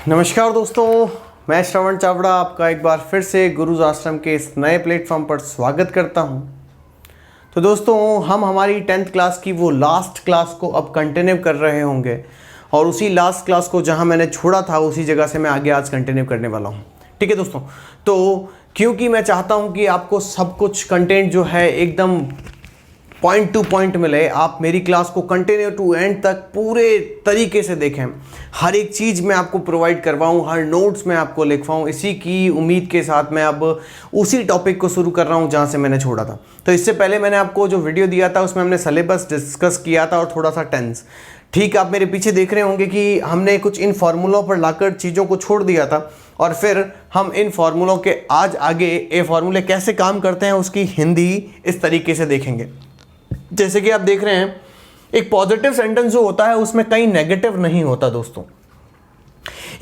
नमस्कार दोस्तों, मैं श्रवण चावड़ा आपका एक बार फिर से गुरुज आश्रम के इस नए प्लेटफॉर्म पर स्वागत करता हूं। तो दोस्तों, हम हमारी 10th क्लास की वो लास्ट क्लास को अब कंटिन्यू कर रहे होंगे और उसी लास्ट क्लास को जहां मैंने छोड़ा था उसी जगह से मैं आगे आज कंटिन्यू करने वाला हूं। ठीक है दोस्तों, तो क्योंकि मैं चाहता हूं कि आपको सब कुछ कंटेंट जो है एकदम पॉइंट टू पॉइंट मिले, आप मेरी क्लास को कंटिन्यू टू एंड तक पूरे तरीके से देखें, हर एक चीज़ मैं आपको प्रोवाइड करवाऊँ, हर नोट्स मैं आपको लिखवाऊँ, इसी की उम्मीद के साथ मैं अब उसी टॉपिक को शुरू कर रहा हूँ जहाँ से मैंने छोड़ा था। तो इससे पहले मैंने आपको जो वीडियो दिया था उसमें हमने सिलेबस डिस्कस किया था और थोड़ा सा टेंस। ठीक, आप मेरे पीछे देख रहे होंगे कि हमने कुछ इन फार्मूलों पर लाकर चीज़ों को छोड़ दिया था और फिर हम इन फार्मूलों के आज आगे ये फार्मूले कैसे काम करते हैं उसकी हिंदी इस तरीके से देखेंगे। जैसे कि आप देख रहे हैं, एक पॉजिटिव सेंटेंस जो होता है उसमें कहीं नेगेटिव नहीं होता दोस्तों।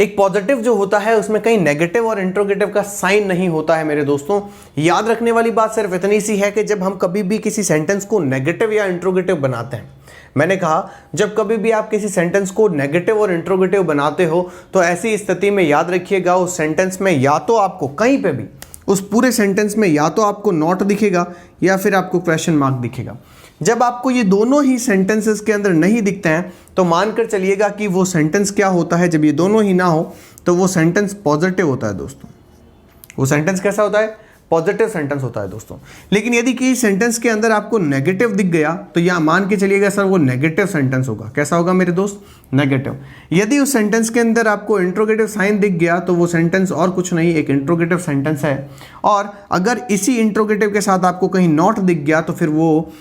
एक पॉजिटिव जो होता है उसमें कहीं नेगेटिव और इंट्रोगेटिव का साइन नहीं होता है मेरे दोस्तों। याद रखने वाली बात सिर्फ इतनी सी है कि जब हम कभी भी किसी सेंटेंस को नेगेटिव या इंट्रोगेटिव बनाते हैं, मैंने कहा जब कभी भी आप किसी सेंटेंस को नेगेटिव और इंट्रोगेटिव बनाते हो तो ऐसी स्थिति में याद रखिएगा उस सेंटेंस में या तो आपको कहीं पे भी उस पूरे सेंटेंस में या तो आपको नॉट दिखेगा या फिर आपको क्वेश्चन मार्क दिखेगा। जब आपको ये दोनों ही सेंटेंसेस के अंदर नहीं दिखते हैं तो मानकर चलिएगा कि वो सेंटेंस क्या होता है। जब ये दोनों ही ना हो तो वो सेंटेंस पॉजिटिव होता है दोस्तों। वो सेंटेंस कैसा होता है? पॉजिटिव सेंटेंस होता है दोस्तों। लेकिन यदि किसी सेंटेंस के अंदर आपको नेगेटिव दिख गया तो यह मान के चलिएगा सर वो नेगेटिव सेंटेंस होगा। कैसा होगा मेरे दोस्त? नेगेटिव। यदि उस सेंटेंस के अंदर आपको इंट्रोगेटिव साइन दिख गया तो वो सेंटेंस और कुछ नहीं, एक इंट्रोगेटिव सेंटेंस है। और अगर इसी इंट्रोगेटिव के साथ आपको कहीं नॉट दिख गया तो फिर वो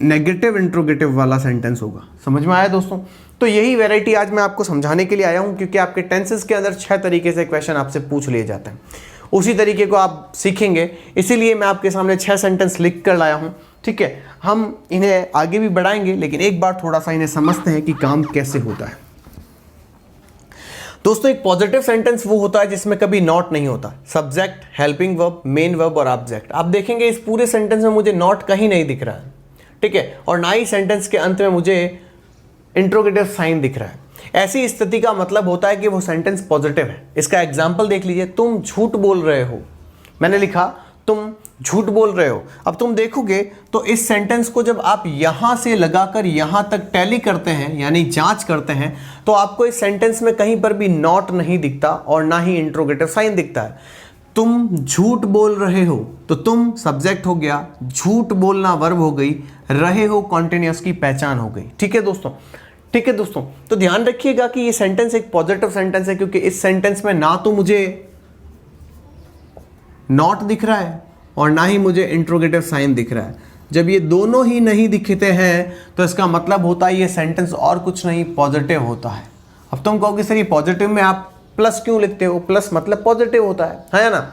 नेगेटिव इंट्रोगेटिव वाला सेंटेंस होगा। समझ में आया दोस्तों? तो यही वैरायटी आज मैं आपको समझाने के लिए आया हूं, क्योंकि आपके टेंसेस के अंदर 6 तरीके से क्वेश्चन आपसे पूछ लिए जाते हैं। उसी तरीके को आप सीखेंगे, इसीलिए मैं आपके सामने 6 सेंटेंस लिख कर लाया हूं। ठीक है, हम इन्हें आगे भी बढ़ाएंगे, लेकिन एक बार थोड़ा सा इन्हें समझते हैं कि काम कैसे होता है। दोस्तों, एक पॉजिटिव सेंटेंस वो होता है जिसमें कभी नॉट नहीं होता। Subject, helping verb, main verb और ऑब्जेक्ट। आप देखेंगे इस पूरे सेंटेंस में मुझे नॉट कहीं नहीं दिख रहा है। ठीक है, और ना ही सेंटेंस के अंत में मुझे इंट्रोगेटिव साइन दिख रहा है। ऐसी स्थिति का मतलब होता है कि वो सेंटेंस पॉजिटिव है। इसका एग्जांपल देख लीजिए, तुम झूठ बोल रहे हो। मैंने लिखा तुम झूठ बोल रहे हो। अब तुम देखोगे तो इस सेंटेंस को जब आप यहां से लगाकर यहां तक टैली करते हैं, यानी जांच करते हैं, तो आपको इस सेंटेंस में कहीं पर भी नॉट नहीं दिखता और ना ही इंट्रोगेटिव साइन दिखता है। तुम झूठ बोल रहे हो, तो तुम सब्जेक्ट हो गया, झूठ बोलना वर्ब हो गई, रहे हो कॉन्टिन्यूअस की पहचान हो गई। ठीक है दोस्तों? ठीक है दोस्तों, तो ध्यान रखिएगा कि ये सेंटेंस एक पॉजिटिव सेंटेंस है, क्योंकि इस सेंटेंस में ना तो मुझे नॉट दिख रहा है और ना ही मुझे इंट्रोगेटिव साइन दिख रहा है। जब ये दोनों ही नहीं दिखते हैं तो इसका मतलब होता है ये सेंटेंस और कुछ नहीं, पॉजिटिव होता है। अब तुम कहोगे सर ये पॉजिटिव में आप प्लस क्यों लिखते हो? प्लस मतलब पॉजिटिव होता है ना?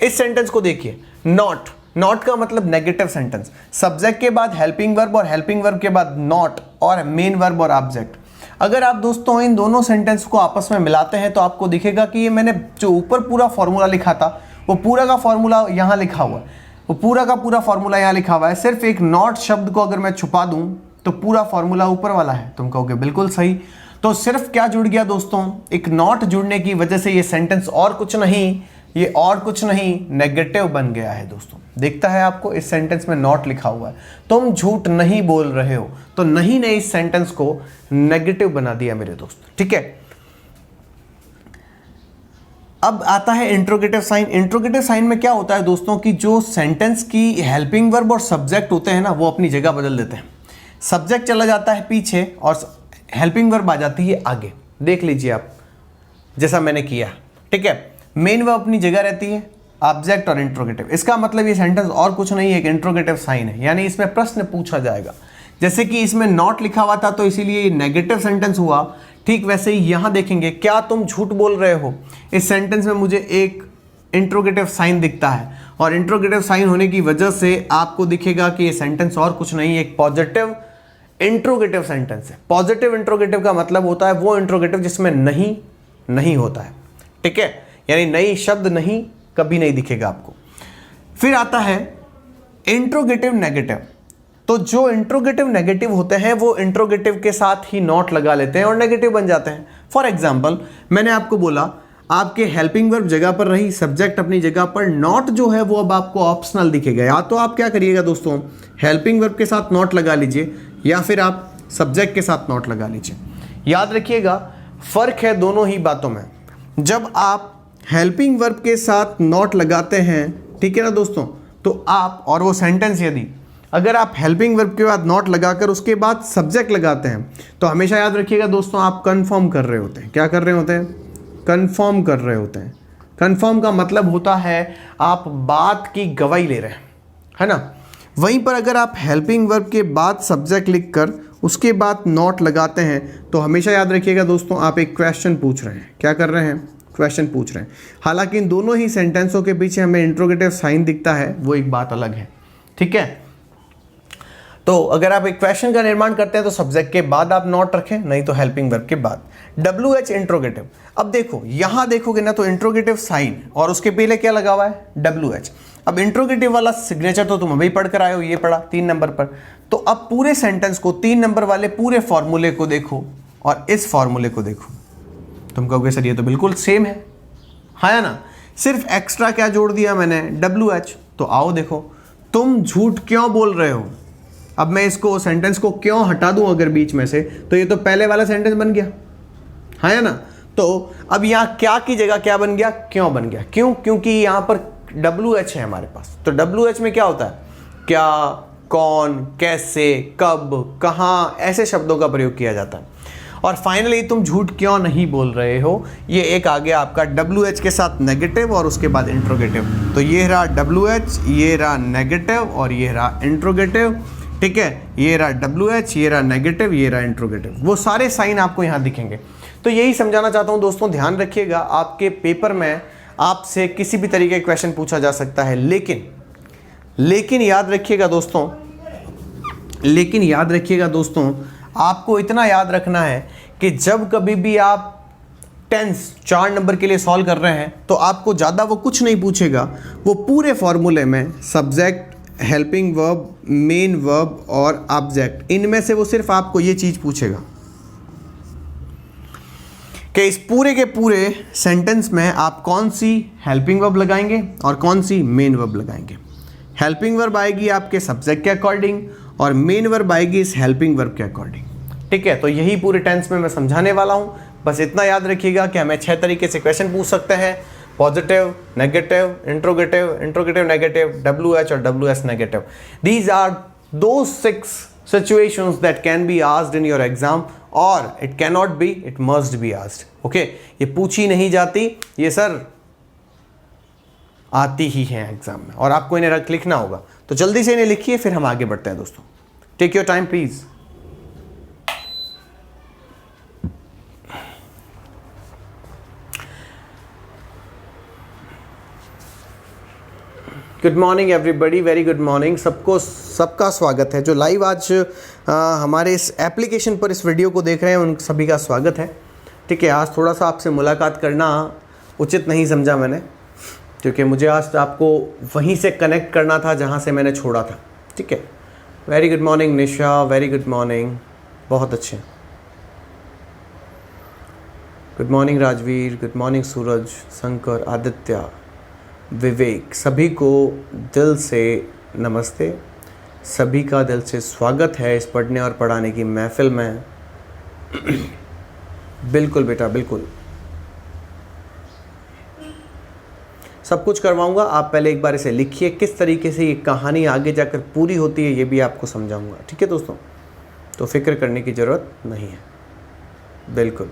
इस सेंटेंस को देखिए, नॉट, नॉट का मतलब नेगेटिव सेंटेंस। सब्जेक्ट के बाद हेल्पिंग वर्ब और हेल्पिंग वर्ब के बाद नॉट और मेन वर्ब और ऑब्जेक्ट। अगर आप दोस्तों इन दोनों सेंटेंस को आपस में मिलाते हैं तो आपको दिखेगा कि ये मैंने जो ऊपर पूरा फॉर्मूला लिखा था वो पूरा का फॉर्मूला यहाँ लिखा हुआ है, वो पूरा का पूरा फॉर्मूला यहाँ लिखा हुआ है। सिर्फ एक नॉट शब्द को अगर मैं छुपा दूं तो पूरा फॉर्मूला ऊपर वाला है। तुम कहोगे बिल्कुल सही। तो सिर्फ क्या जुड़ गया दोस्तों? एक नॉट जुड़ने की वजह से ये सेंटेंस और कुछ नहीं, ये और कुछ नहीं, नेगेटिव बन गया है दोस्तों। दिखता है आपको? इस सेंटेंस में नॉट लिखा हुआ है। तुम झूठ नहीं बोल रहे हो, तो नहीं ने इस सेंटेंस को नेगेटिव बना दिया मेरे दोस्त। ठीक है, अब आता है इंट्रोगेटिव साइन। इंट्रोगेटिव साइन में क्या होता है दोस्तों कि जो सेंटेंस की हेल्पिंग वर्ब और सब्जेक्ट होते हैं ना, वो अपनी जगह बदल देते हैं। सब्जेक्ट चला जाता है पीछे और हेल्पिंग वर्ब आ जाती है आगे। देख लीजिए आप, जैसा मैंने किया। ठीक है, मेन वर्ब अपनी जगह रहती है, ऑब्जेक्ट और इंट्रोगेटिव। इसका मतलब ये सेंटेंस और कुछ नहीं, एक इंट्रोगेटिव साइन है, यानी इसमें प्रश्न पूछा जाएगा। जैसे कि इसमें नॉट लिखा हुआ था तो इसीलिए नेगेटिव सेंटेंस हुआ। ठीक वैसे ही यहां देखेंगे, क्या तुम झूठ बोल रहे हो? इस सेंटेंस में मुझे एक इंट्रोगेटिव साइन दिखता है और इंट्रोगेटिव साइन होने की वजह से आपको दिखेगा कि ये सेंटेंस और कुछ नहीं, एक पॉजिटिव इंट्रोगेटिव सेंटेंस है। पॉजिटिव इंट्रोगेटिव का मतलब होता है वो इंट्रोगेटिव जिसमें नहीं नहीं होता है। ठीक है, यानी नई शब्द नहीं कभी नहीं दिखेगा आपको। फिर आता है इंट्रोगेटिव नेगेटिव। तो जो इंट्रोगेटिव नेगेटिव होते हैं वो इंट्रोगेटिव के साथ ही नॉट लगा लेते हैं और नेगेटिव बन जाते हैं। फॉर एग्जाम्पल मैंने आपको बोला आपके हेल्पिंग वर्ब जगह पर रही, सब्जेक्ट अपनी जगह पर, नॉट जो है वो अब आपको ऑप्शनल दिखेगा। या तो आप क्या करिएगा दोस्तों, हेल्पिंग वर्ब के साथ नॉट लगा लीजिए या फिर आप सब्जेक्ट के साथ नॉट लगा लीजिए। याद रखिएगा फर्क है दोनों ही बातों में। जब आप हेल्पिंग वर्ब के साथ नॉट लगाते हैं, ठीक है ना दोस्तों, तो आप और वो सेंटेंस यदि अगर आप हेल्पिंग वर्ब के बाद नॉट लगाकर उसके बाद सब्जेक्ट लगाते हैं तो हमेशा याद रखिएगा दोस्तों आप कंफर्म कर रहे होते हैं। क्या कर रहे होते हैं? कंफर्म कर रहे होते हैं। कंफर्म का मतलब होता है आप बात की गवाही ले रहे हैं, है ना। वहीं पर अगर आप हेल्पिंग वर्ब के बाद सब्जेक्ट लिखकर उसके बाद नॉट लगाते हैं तो हमेशा याद रखिएगा दोस्तों आप एक क्वेश्चन पूछ रहे हैं। क्या कर रहे हैं? क्वेश्चन पूछ रहे हैं। हालांकि इन दोनों ही सेंटेंसों के पीछे हमें इंट्रोगेटिव साइन दिखता है, वो एक बात अलग है, ठीक है। तो अगर आप एक क्वेश्चन का निर्माण करते हैं तो सब्जेक्ट के बाद आप नॉट रखें, नहीं तो हेल्पिंग वर्ब के बाद। WH interrogative. अब देखो यहां देखोगे ना तो इंट्रोगेटिव साइन और उसके पहले क्या लगा हुआ है? WH। अब इंट्रोगेटिव वाला सिग्नेचर तो तुम अभी पढ़ कर आए हो, ये पढ़ा 3 नंबर पर। तो अब पूरे सेंटेंस को 3 नंबर वाले पूरे फॉर्मूले को देखो और इस फॉर्मूले को देखो। तुम कहोगे सर ये तो बिल्कुल सेम है ना, सिर्फ एक्स्ट्रा क्या जोड़ दिया मैंने? WH। तो आओ देखो तुम झूठ क्यों बोल रहे हो। अब मैं इसको सेंटेंस को क्यों हटा दूं अगर बीच में से, तो ये तो पहले वाला सेंटेंस बन गया, है ना। तो अब यहाँ क्या की जगह क्या बन गया? क्यों बन गया। क्यों? क्योंकि यहाँ पर WH है हमारे पास। तो WH में क्या होता है? क्या, कौन, कैसे, कब, कहाँ, ऐसे शब्दों का प्रयोग किया जाता है। और फाइनली तुम झूठ क्यों नहीं बोल रहे हो, ये एक आ गया आपका WH के साथ नेगेटिव और उसके बाद इंट्रोगेटिव। तो ये रहा WH, ये रहा नेगेटिव और ये रहा इंट्रोगेटिव, ठीक है। ये रहा WH, ये रहा नेगेटिव, ये रहा इंट्रोगेटिव। वो सारे साइन आपको यहाँ दिखेंगे। तो यही समझाना चाहता हूँ दोस्तों, ध्यान रखिएगा आपके पेपर में आपसे किसी भी तरीके का क्वेश्चन पूछा जा सकता है, लेकिन याद रखिएगा दोस्तों आपको इतना याद रखना है कि जब कभी भी आप टेंस 4 नंबर के लिए सॉल्व कर रहे हैं तो आपको ज़्यादा वो कुछ नहीं पूछेगा, वो पूरे फॉर्मूले में subject, helping verb, main verb और ऑब्जेक्ट, इनमें से वो सिर्फ आपको ये चीज़ पूछेगा कि इस पूरे के पूरे सेंटेंस में आप कौन सी हेल्पिंग वर्ब लगाएंगे और कौन सी मेन वर्ब लगाएंगे। हेल्पिंग वर्ब आएगी आपके सब्जेक्ट के अकॉर्डिंग और मेन वर्ब आएगी इस हेल्पिंग वर्ब के अकॉर्डिंग, ठीक है। तो यही पूरे टेंस में मैं समझाने वाला हूँ। बस इतना याद रखिएगा कि हमें 6 तरीके से क्वेश्चन पूछ सकते हैं: positive, negative, interrogative, interrogative negative, WH और WS negative. These are those 6 situations that can be asked in your exam or it cannot be, it must be asked. Okay? ये पूछी नहीं जाती, ये सर आती ही हैं एग्जाम में और आपको इन्हें रख लिखना होगा। तो जल्दी से इन्हें लिखिए, फिर हम आगे बढ़ते हैं दोस्तों। Take your time please. Good morning everybody, very good morning सबका स्वागत है। जो लाइव आज हमारे इस एप्लीकेशन पर इस वीडियो को देख रहे हैं उन सभी का स्वागत है, ठीक है। आज थोड़ा सा आपसे मुलाकात करना उचित नहीं समझा मैंने, क्योंकि मुझे आज आपको वहीं से कनेक्ट करना था जहां से मैंने छोड़ा था, ठीक है। Very good morning Nisha, very good morning, बहुत अच्छे। Good morning Rajveer, good morning Suraj, Shankar, Aditya, Vivek, सभी को दिल से नमस्ते, सभी का दिल से स्वागत है इस पढ़ने और पढ़ाने की महफिल में। बिल्कुल बेटा, बिल्कुल सब कुछ करवाऊंगा। आप पहले एक बार इसे लिखिए, किस तरीके से ये कहानी आगे जाकर पूरी होती है ये भी आपको समझाऊंगा, ठीक है दोस्तों। तो फिक्र करने की ज़रूरत नहीं है, बिल्कुल।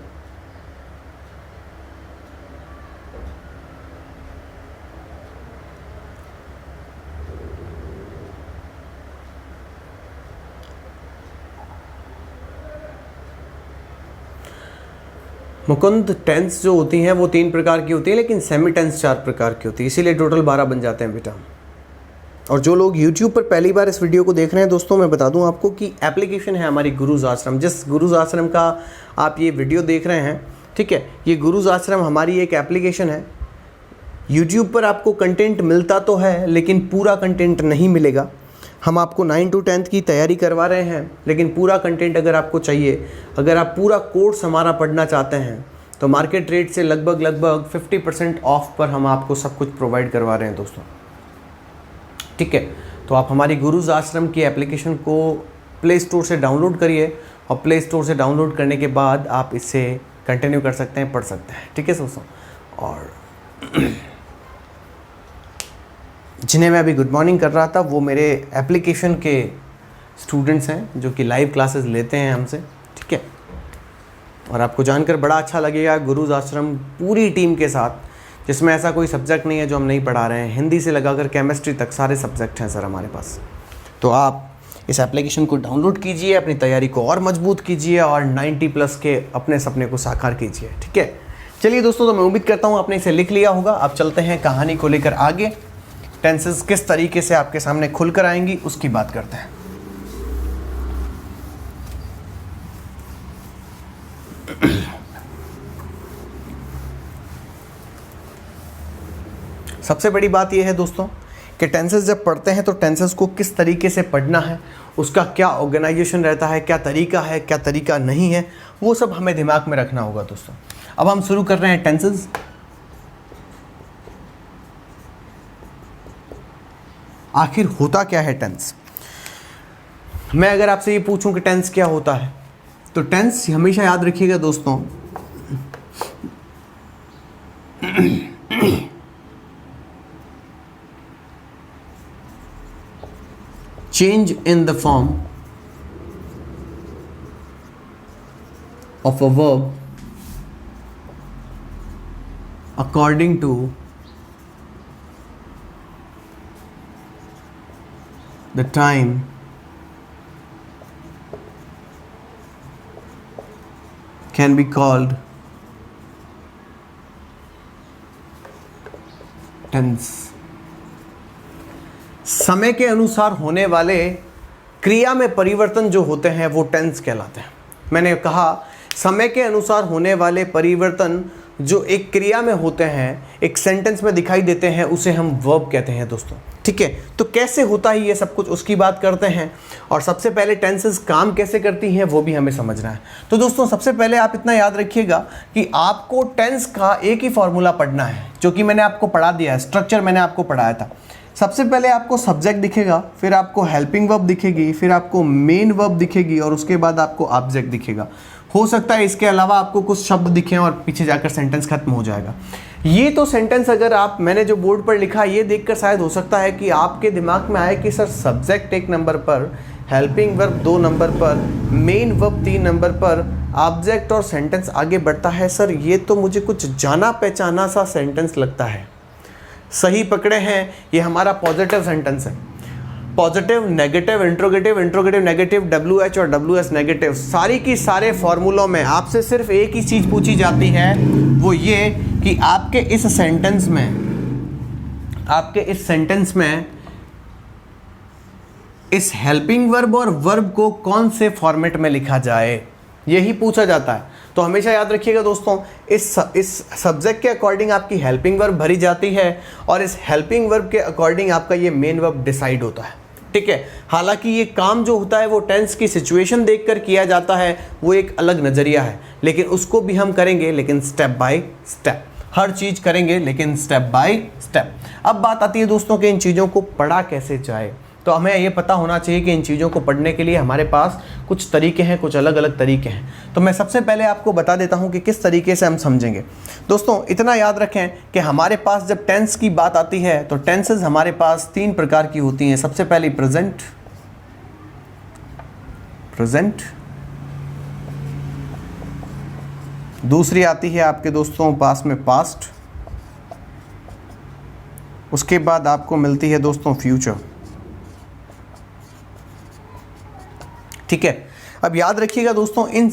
मुकुंद, टेंस जो होती हैं वो 3 प्रकार की होती है, लेकिन सेमी टेंस 4 प्रकार की होती है, इसीलिए टोटल 12 बन जाते हैं बेटा। और जो लोग YouTube पर पहली बार इस वीडियो को देख रहे हैं दोस्तों, मैं बता दूं आपको कि एप्लीकेशन है हमारी गुरुज आश्रम। जिस गुरुज आश्रम का आप ये वीडियो देख रहे हैं, ठीक है, ये गुरुज आश्रम हमारी एक एप्लीकेशन है। YouTube पर आपको कंटेंट मिलता तो है, लेकिन पूरा कंटेंट नहीं मिलेगा। हम आपको 9 to 10th की तैयारी करवा रहे हैं, लेकिन पूरा कंटेंट अगर आपको चाहिए, अगर आप पूरा कोर्स हमारा पढ़ना चाहते हैं, तो मार्केट रेट से लगभग 50% ऑफ पर हम आपको सब कुछ प्रोवाइड करवा रहे हैं दोस्तों, ठीक है। तो आप हमारी गुरुज आश्रम की एप्लीकेशन को प्ले स्टोर से डाउनलोड करिए और प्ले स्टोर से डाउनलोड करने के बाद आप इससे कंटिन्यू कर सकते हैं, पढ़ सकते हैं, ठीक है दोस्तों। और जिन्हें मैं अभी गुड मॉर्निंग कर रहा था वो मेरे एप्लीकेशन के स्टूडेंट्स हैं जो कि लाइव क्लासेस लेते हैं हमसे, ठीक है। और आपको जानकर बड़ा अच्छा लगेगा, गुरुज आश्रम पूरी टीम के साथ, जिसमें ऐसा कोई सब्जेक्ट नहीं है जो हम नहीं पढ़ा रहे हैं। हिंदी से लगाकर केमिस्ट्री तक सारे सब्जेक्ट हैं सर हमारे पास। तो आप इस एप्लीकेशन को डाउनलोड कीजिए, अपनी तैयारी को और मजबूत कीजिए और 90+ के अपने सपने को साकार कीजिए, ठीक है। चलिए दोस्तों, तो मैं उम्मीद करता हूँ आपने इसे लिख लिया होगा। अब चलते हैं कहानी को लेकर आगे। टेंसेस किस तरीके से आपके सामने खुलकर आएंगी उसकी बात करते हैं। सबसे बड़ी बात यह है दोस्तों कि टेंसेस जब पढ़ते हैं तो टेंसेस को किस तरीके से पढ़ना है, उसका क्या ऑर्गेनाइजेशन रहता है, क्या तरीका नहीं है, वो सब हमें दिमाग में रखना होगा दोस्तों। अब हम शुरू कर रहे हैं टेंसेस। आखिर होता क्या है टेंस? मैं अगर आपसे ये पूछूं कि टेंस क्या होता है, तो टेंस हमेशा याद रखिएगा दोस्तों, change in the form of a verb according to the time can be called tense। समय के अनुसार होने वाले क्रिया में परिवर्तन जो होते हैं वो टेंस कहलाते हैं। मैंने कहा समय के अनुसार होने वाले परिवर्तन जो एक क्रिया में होते हैं, एक सेंटेंस में दिखाई देते हैं, उसे हम वर्ब कहते हैं दोस्तों, ठीक है। तो कैसे होता है ये सब कुछ, उसकी बात करते हैं। और सबसे पहले टेंसेस काम कैसे करती हैं वो भी हमें समझना है। तो दोस्तों सबसे पहले आप इतना याद रखिएगा कि आपको टेंस का एक ही फॉर्मूला पढ़ना है, जो कि मैंने आपको पढ़ा दिया है, स्ट्रक्चर मैंने आपको पढ़ाया था। सबसे पहले आपको सब्जेक्ट दिखेगा, फिर आपको हेल्पिंग वर्ब दिखेगी, फिर आपको मेन वर्ब दिखेगी और उसके बाद आपको ऑब्जेक्ट दिखेगा। हो सकता है इसके अलावा आपको कुछ शब्द दिखें और पीछे जाकर सेंटेंस खत्म हो जाएगा। ये तो सेंटेंस अगर आप, मैंने जो बोर्ड पर लिखा ये देखकर शायद हो सकता है कि आपके दिमाग में आए कि सर सब्जेक्ट 1 नंबर पर, हेल्पिंग वर्ब 2 नंबर पर, मेन वर्ब 3 नंबर पर, ऑब्जेक्ट और सेंटेंस आगे बढ़ता है। सर ये तो मुझे कुछ जाना पहचाना सा सेंटेंस लगता है। सही पकड़े हैं, ये हमारा पॉजिटिव सेंटेंस है। Positive, negative, interrogative, interrogative negative, WH और WS नेगेटिव, सारी की सारे फॉर्मूलों में आपसे सिर्फ एक ही चीज़ पूछी जाती है, वो ये कि आपके इस सेंटेंस में इस हेल्पिंग वर्ब और वर्ब को कौन से फॉर्मेट में लिखा जाए, यही पूछा जाता है। तो हमेशा याद रखिएगा दोस्तों, इस सब्जेक्ट के अकॉर्डिंग आपकी हेल्पिंग वर्ब भरी जाती है और इस हेल्पिंग वर्ब के अकॉर्डिंग आपका ये मेन वर्ब डिसाइड होता है, ठीक है। हालांकि ये काम जो होता है वो टेंस की सिचुएशन देखकर किया जाता है, वो एक अलग नज़रिया है, लेकिन उसको भी हम करेंगे, लेकिन स्टेप बाय स्टेप। हर चीज़ करेंगे लेकिन स्टेप बाय स्टेप। अब बात आती है दोस्तों कि इन चीज़ों को पढ़ा कैसे जाए। तो हमें ये पता होना चाहिए कि इन चीज़ों को पढ़ने के लिए हमारे पास कुछ तरीके हैं, कुछ अलग अलग तरीके हैं। तो मैं सबसे पहले आपको बता देता हूं कि किस तरीके से हम समझेंगे। दोस्तों इतना याद रखें कि हमारे पास जब टेंस की बात आती है तो टेंसेस हमारे पास 3 प्रकार की होती हैं। सबसे पहले प्रेजेंट, दूसरी आती है आपके दोस्तों पास में पास्ट, उसके बाद आपको मिलती है दोस्तों फ्यूचर, ठीक है। अब याद रखिएगा दोस्तों, इन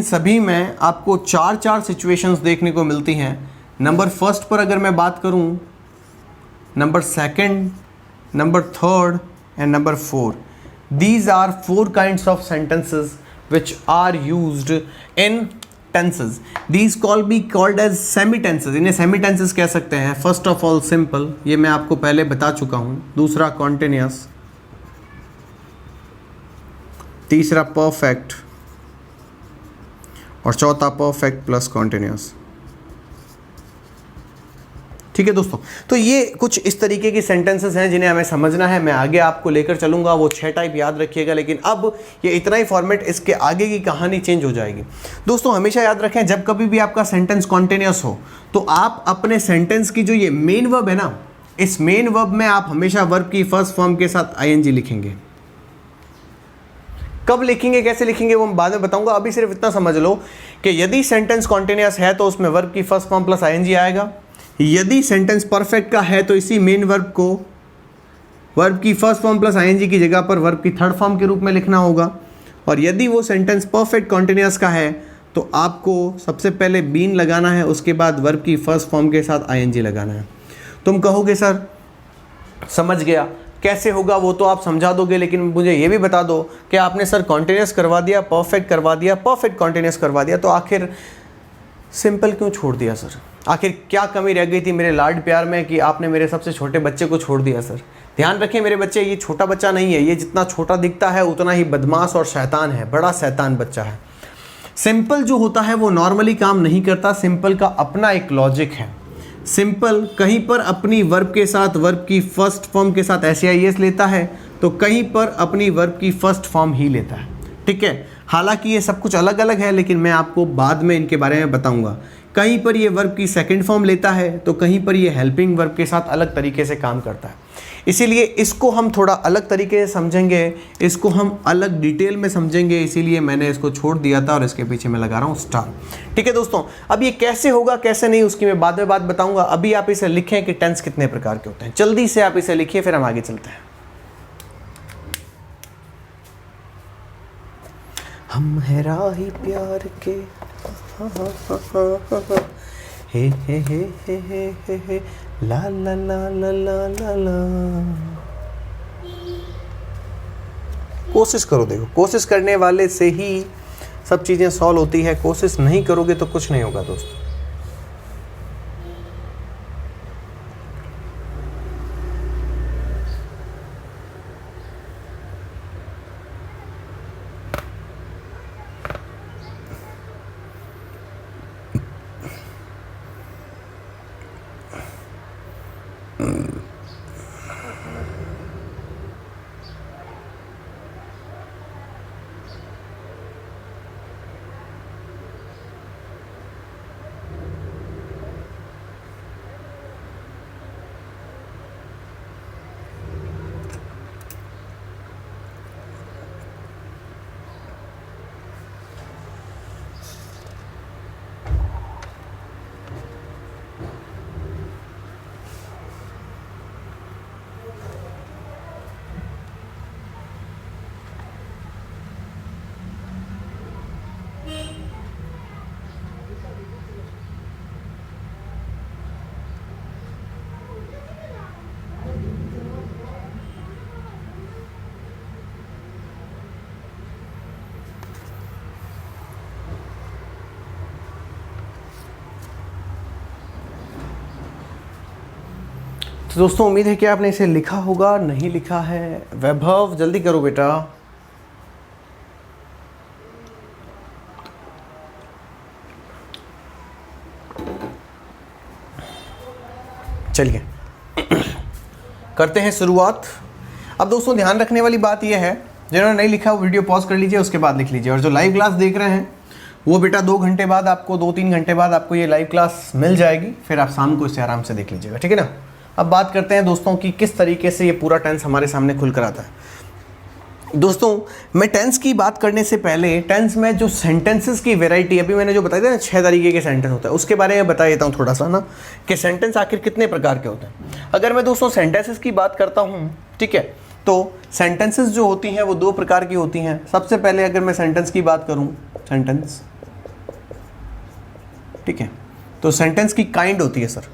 सभी में आपको 4 सिचुएशंस देखने को मिलती हैं। नंबर 1 पर अगर मैं बात करूं, number 2, number 3 and number 4, these are 4 kinds of sentences which are used in tenses. These be called as semi tenses. इन्हें semi tenses कह सकते हैं। फर्स्ट ऑफ ऑल सिंपल, ये मैं आपको पहले बता चुका हूं। दूसरा कॉन्टिन्यूअस, तीसरा परफेक्ट और चौथा परफेक्ट प्लस कॉन्टिन्यूस। ठीक है दोस्तों, तो ये कुछ इस तरीके की सेंटेंसेस हैं जिन्हें हमें समझना है। मैं आगे आपको लेकर चलूंगा, वो 6 टाइप याद रखिएगा, लेकिन अब ये इतना ही फॉर्मेट, इसके आगे की कहानी चेंज हो जाएगी। दोस्तों हमेशा याद रखें, जब कभी भी आपका सेंटेंस कॉन्टिन्यूस हो तो आप अपने सेंटेंस की जो ये मेन वर्ब है ना, इस मेन वर्ब में आप हमेशा वर्ब की फर्स्ट फॉर्म के साथ आईएनजी लिखेंगे। कब लिखेंगे, कैसे लिखेंगे, वो मैं बाद में बताऊंगा। अभी सिर्फ इतना समझ लो कि यदि सेंटेंस कॉन्टिन्यूस है तो उसमें वर्ब की फर्स्ट फॉर्म प्लस आईएनजी आएगा। यदि सेंटेंस परफेक्ट का है तो इसी मेन वर्ब को वर्ब की फर्स्ट फॉर्म प्लस आईएनजी की जगह पर वर्ब की थर्ड फॉर्म के रूप में लिखना होगा। और यदि वो सेंटेंस परफेक्ट कॉन्टिन्यूस का है तो आपको सबसे पहले बीन लगाना है, उसके बाद वर्ब की फर्स्ट फॉर्म के साथ आईएनजी लगाना है। तुम कहोगे सर समझ गया, कैसे होगा वो तो आप समझा दोगे, लेकिन मुझे ये भी बता दो कि आपने सर कॉन्टिन्यूस करवा दिया, परफेक्ट करवा दिया, परफेक्ट कॉन्टिन्यूस करवा दिया, तो आखिर सिंपल क्यों छोड़ दिया सर? आखिर क्या कमी रह गई थी मेरे लाड प्यार में कि आपने मेरे सबसे छोटे बच्चे को छोड़ दिया सर? ध्यान रखें मेरे बच्चे, ये छोटा बच्चा नहीं है, ये जितना छोटा दिखता है उतना ही बदमाश और शैतान है, बड़ा शैतान बच्चा है। सिंपल जो होता है वो नॉर्मली काम नहीं करता, सिंपल का अपना एक लॉजिक है। सिंपल कहीं पर अपनी वर्ब के साथ वर्ब की फर्स्ट फॉर्म के साथ SAIS लेता है, तो कहीं पर अपनी वर्ब की फर्स्ट फॉर्म ही लेता है। ठीक है, हालांकि ये सब कुछ अलग अलग है, लेकिन मैं आपको बाद में इनके बारे में बताऊंगा। कहीं पर ये वर्ब की सेकंड फॉर्म लेता है तो कहीं पर ये हेल्पिंग वर्ब के साथ अलग तरीके से काम करता है। इसीलिए इसको हम थोड़ा अलग तरीके से समझेंगे, इसको हम अलग डिटेल में समझेंगे, इसीलिए मैंने इसको छोड़ दिया था और इसके पीछे मैं लगा रहा हूँ स्टार। ठीक है दोस्तों, अब ये कैसे होगा कैसे नहीं उसकी मैं बाद में बात बताऊंगा। अभी आप इसे लिखें कि टेंस कितने प्रकार के होते हैं, जल्दी से आप इसे लिखिए, फिर हम आगे चलते हैं। हम है राही प्यार के हे हे हे हे हे हे ला ला ला ला ला ला ला। कोशिश करो, देखो कोशिश करने वाले से ही सब चीज़ें सॉल्व होती है, कोशिश नहीं करोगे तो कुछ नहीं होगा दोस्तों। तो दोस्तों उम्मीद है कि आपने इसे लिखा होगा, नहीं लिखा है वैभव जल्दी करो बेटा। चलिए करते हैं शुरुआत। अब दोस्तों ध्यान रखने वाली बात यह है, जिन्होंने नहीं लिखा वो वीडियो पॉज कर लीजिए, उसके बाद लिख लीजिए। और जो लाइव क्लास देख रहे हैं वो बेटा 2 घंटे बाद आपको 2-3 घंटे बाद आपको ये लाइव क्लास मिल जाएगी, फिर आप शाम को इसे आराम से देख लीजिएगा, ठीक है ना। अब बात करते हैं दोस्तों कि किस तरीके से ये पूरा टेंस हमारे सामने खुल कर आता है। दोस्तों मैं टेंस की बात करने से पहले टेंस में जो सेंटेंसेस की वैरायटी अभी मैंने जो बताया था ना 6 तरीके के सेंटेंस होता है, उसके बारे में बता देता हूँ थोड़ा सा ना कि सेंटेंस आखिर कितने प्रकार के होते हैं। अगर मैं दोस्तों सेंटेंसेस की बात करता हूँ, ठीक है, तो सेंटेंसेस जो होती हैं वो 2 प्रकार की होती हैं। सबसे पहले अगर मैं सेंटेंस की बात करूँ, सेंटेंस, ठीक है, तो सेंटेंस की काइंड होती है सर।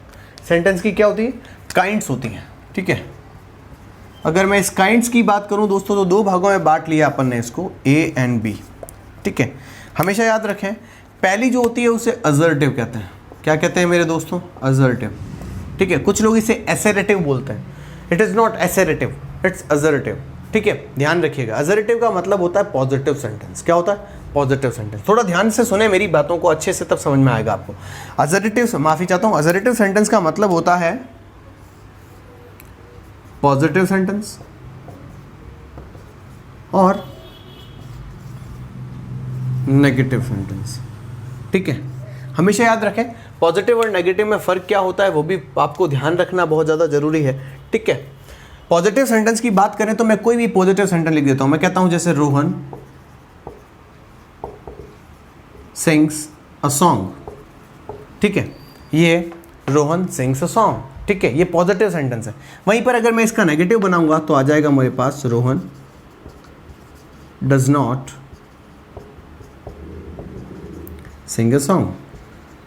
सेंटेंस की क्या होती है? काइंड्स होती हैं, ठीक है। अगर मैं इस काइंड्स की बात करूं दोस्तों तो 2 भागों में बांट लिया अपन ने इसको, A एंड B, ठीक है। हमेशा याद रखें पहली जो होती है उसे असर्टिव कहते हैं। क्या कहते हैं मेरे दोस्तों? असर्टिव, ठीक है। कुछ लोग इसे एसेरेटिव बोलते हैं। It is not assertive, it's assertive, ठीक है। ध्यान रखिएगा, असर्टिव का मतलब होता है पॉजिटिव सेंटेंस। क्या होता है? Positive sentence. थोड़ा ध्यान से सुने मेरी बातों को अच्छे से, तब समझ में आएगा आपको। असर्टिव, माफी चाहता हूं, असर्टिव सेंटेंस का मतलब होता है पॉजिटिव सेंटेंस और नेगेटिव सेंटेंस। ठीक है, हमेशा याद रखें पॉजिटिव और नेगेटिव में फ़र्क क्या होता है, वो भी आपको ध्यान रखना बहुत ज़्यादा ज़रूरी है। ठीक है, पॉजिटिव सेंटेंस की बात करें तो मैं कोई भी पॉजिटिव सेंटेंस लिख देता हूं। मैं कहता हूं जैसे रोहन सिंग्स अ सॉन्ग। ठीक है, ये रोहन सिंग्स अ सॉन्ग। ठीक है, ये पॉजिटिव सेंटेंस है। वहीं पर अगर मैं इसका नेगेटिव बनाऊंगा तो आ जाएगा मेरे पास Rohan does not sing a song.